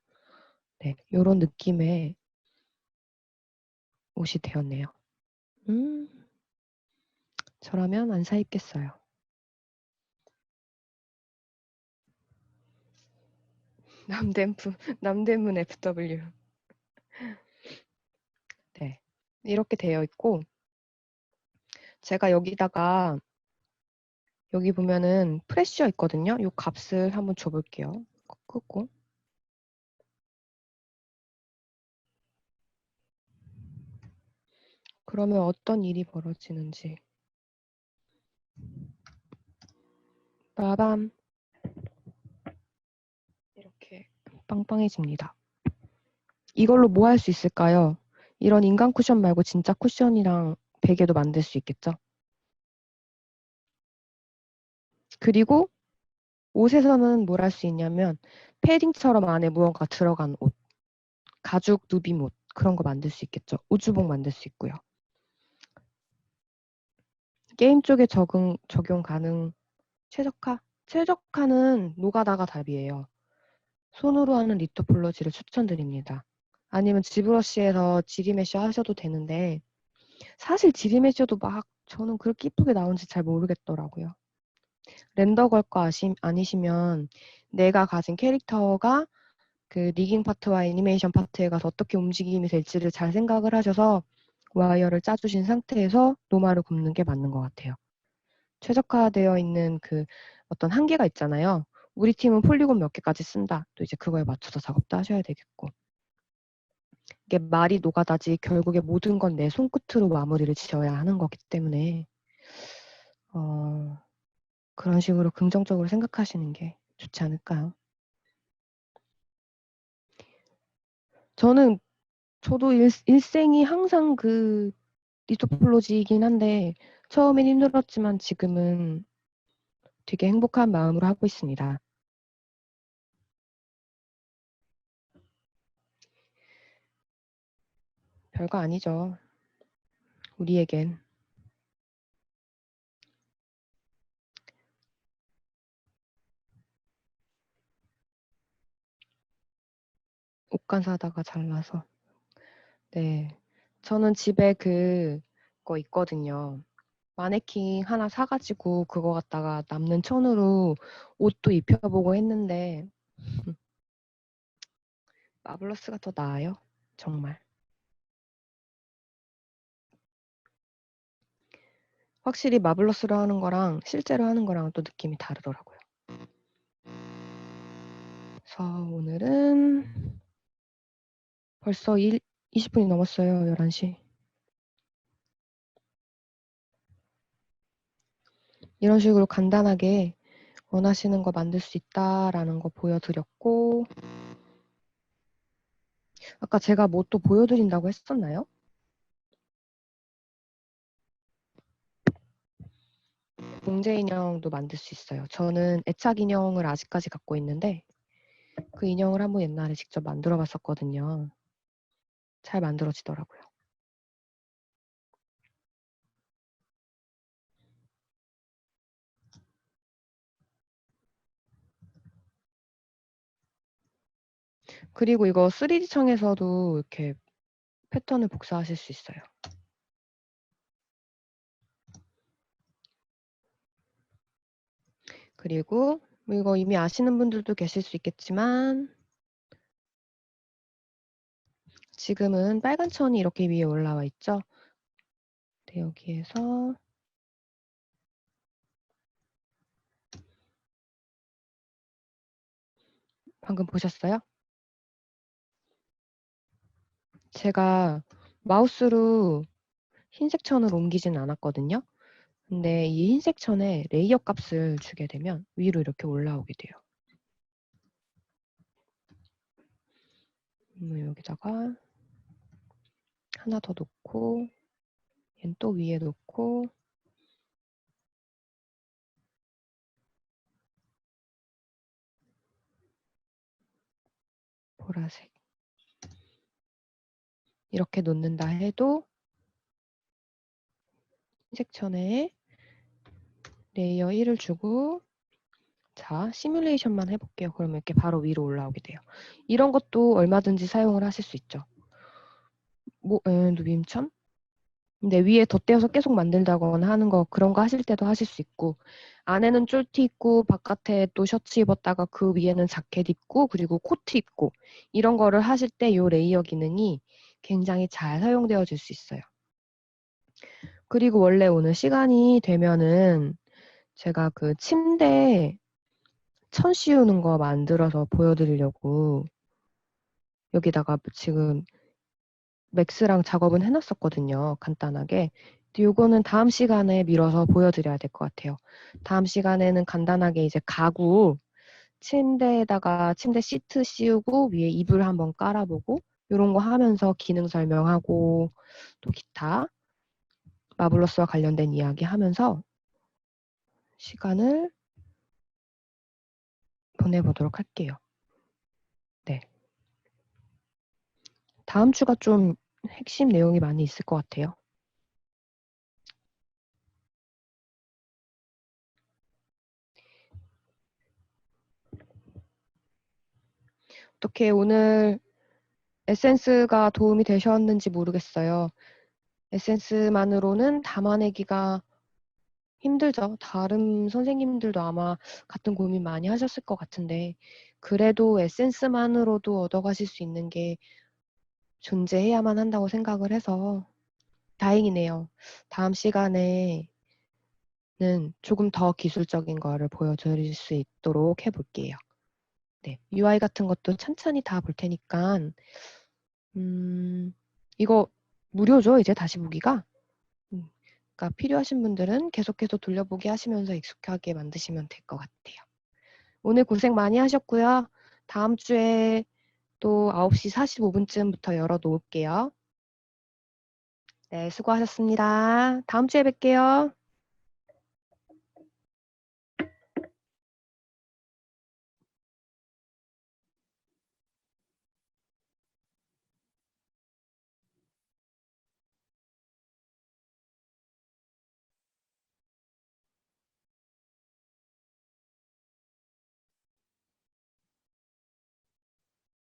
네, 이런 느낌의 옷이 되었네요. 저라면 안 사 입겠어요. 남대문 FW. 네, 이렇게 되어 있고 제가 여기다가 여기 보면은 프레셔 있거든요. 이 값을 한번 줘볼게요. 끄고 그러면 어떤 일이 벌어지는지 빠밤 이렇게 빵빵해집니다. 이걸로 뭐 할 수 있을까요? 이런 인간 쿠션 말고 진짜 쿠션이랑 베개도 만들 수 있겠죠? 그리고 옷에서는 뭘 할 수 있냐면 패딩처럼 안에 무언가 들어간 옷, 가죽 누빔 옷 그런 거 만들 수 있겠죠? 우주복 만들 수 있고요. 게임 쪽에 적용 가능 최적화? 최적화는 노가다가 답이에요. 손으로 하는 리토폴러지를 추천드립니다. 아니면 지브러시에서 지리메쉬 하셔도 되는데 사실 지리메쉬도 막 저는 그렇게 이쁘게 나오는지 잘 모르겠더라고요. 렌더 걸 거 아니시면 내가 가진 캐릭터가 그 리깅 파트와 애니메이션 파트에 가서 어떻게 움직임이 될지를 잘 생각을 하셔서 와이어를 짜주신 상태에서 노마를 굽는 게 맞는 것 같아요. 최적화되어 있는 그 어떤 한계가 있잖아요. 우리 팀은 폴리곤 몇 개까지 쓴다. 또 이제 그거에 맞춰서 작업도 하셔야 되겠고. 이게 말이 노가다지 결국에 모든 건 내 손끝으로 마무리를 지어야 하는 거기 때문에 그런 식으로 긍정적으로 생각하시는 게 좋지 않을까요? 저도 일생이 항상 그 리토폴로지이긴 한데 처음엔 힘들었지만 지금은 되게 행복한 마음으로 하고 있습니다. 별거 아니죠. 우리에겐. 옷간 사다가 잘라서. 네. 저는 집에 그거 있거든요. 마네킹 하나 사가지고 그거 갖다가 남는 천으로 옷도 입혀보고 했는데 마블러스가 더 나아요. 정말. 확실히 마블러스로 하는 거랑 실제로 하는 거랑 또 느낌이 다르더라고요. 그래서 오늘은 벌써 20분이 넘었어요. 11시. 이런 식으로 간단하게 원하시는 거 만들 수 있다라는 거 보여드렸고 아까 제가 뭐 또 보여드린다고 했었나요? 봉제 인형도 만들 수 있어요. 저는 애착 인형을 아직까지 갖고 있는데 그 인형을 한번 옛날에 직접 만들어 봤었거든요. 잘 만들어지더라고요. 그리고 이거 3D 청에서도 이렇게 패턴을 복사하실 수 있어요. 그리고 뭐 이거 이미 아시는 분들도 계실 수 있겠지만 지금은 빨간 천이 이렇게 위에 올라와 있죠. 네, 여기에서 방금 보셨어요? 제가 마우스로 흰색 천을 옮기진 않았거든요. 근데 이 흰색 천에 레이어 값을 주게 되면 위로 이렇게 올라오게 돼요. 여기다가 하나 더 놓고 얘는 또 위에 놓고 보라색 이렇게 놓는다 해도 흰색 천에 레이어 1을 주고 자, 시뮬레이션만 해볼게요. 그러면 이렇게 바로 위로 올라오게 돼요. 이런 것도 얼마든지 사용을 하실 수 있죠. 누빔천? 근데 위에 덧대어서 계속 만들다거나 하는 거 그런 거 하실 때도 하실 수 있고 안에는 쫄티 입고 바깥에 또 셔츠 입었다가 그 위에는 자켓 입고 그리고 코트 입고 이런 거를 하실 때 이 레이어 기능이 굉장히 잘 사용되어질 수 있어요. 그리고 원래 오늘 시간이 되면은 제가 그 침대 천 씌우는 거 만들어서 보여드리려고 여기다가 지금 맥스랑 작업은 해놨었거든요. 간단하게. 근데 요거는 다음 시간에 미뤄서 보여드려야 될 것 같아요. 다음 시간에는 간단하게 이제 가구 침대에다가 침대 시트 씌우고 위에 이불 한번 깔아보고 요런 거 하면서 기능 설명하고 또 기타 마블러스와 관련된 이야기 하면서 시간을 보내보도록 할게요. 네. 다음 주가 좀 핵심 내용이 많이 있을 것 같아요. 어떻게 오늘 에센스가 도움이 되셨는지 모르겠어요. 에센스만으로는 담아내기가 힘들죠. 다른 선생님들도 아마 같은 고민 많이 하셨을 것 같은데 그래도 에센스만으로도 얻어가실 수 있는 게 존재해야만 한다고 생각을 해서 다행이네요. 다음 시간에는 조금 더 기술적인 거를 보여드릴 수 있도록 해볼게요. 네, UI 같은 것도 천천히 다 볼 테니까 이거 무료죠? 이제 다시 보기가? 그러니까 필요하신 분들은 계속해서 돌려보기 하시면서 익숙하게 만드시면 될 것 같아요. 오늘 고생 많이 하셨고요. 다음 주에 또 9시 45분쯤부터 열어놓을게요. 네, 수고하셨습니다. 다음 주에 뵐게요.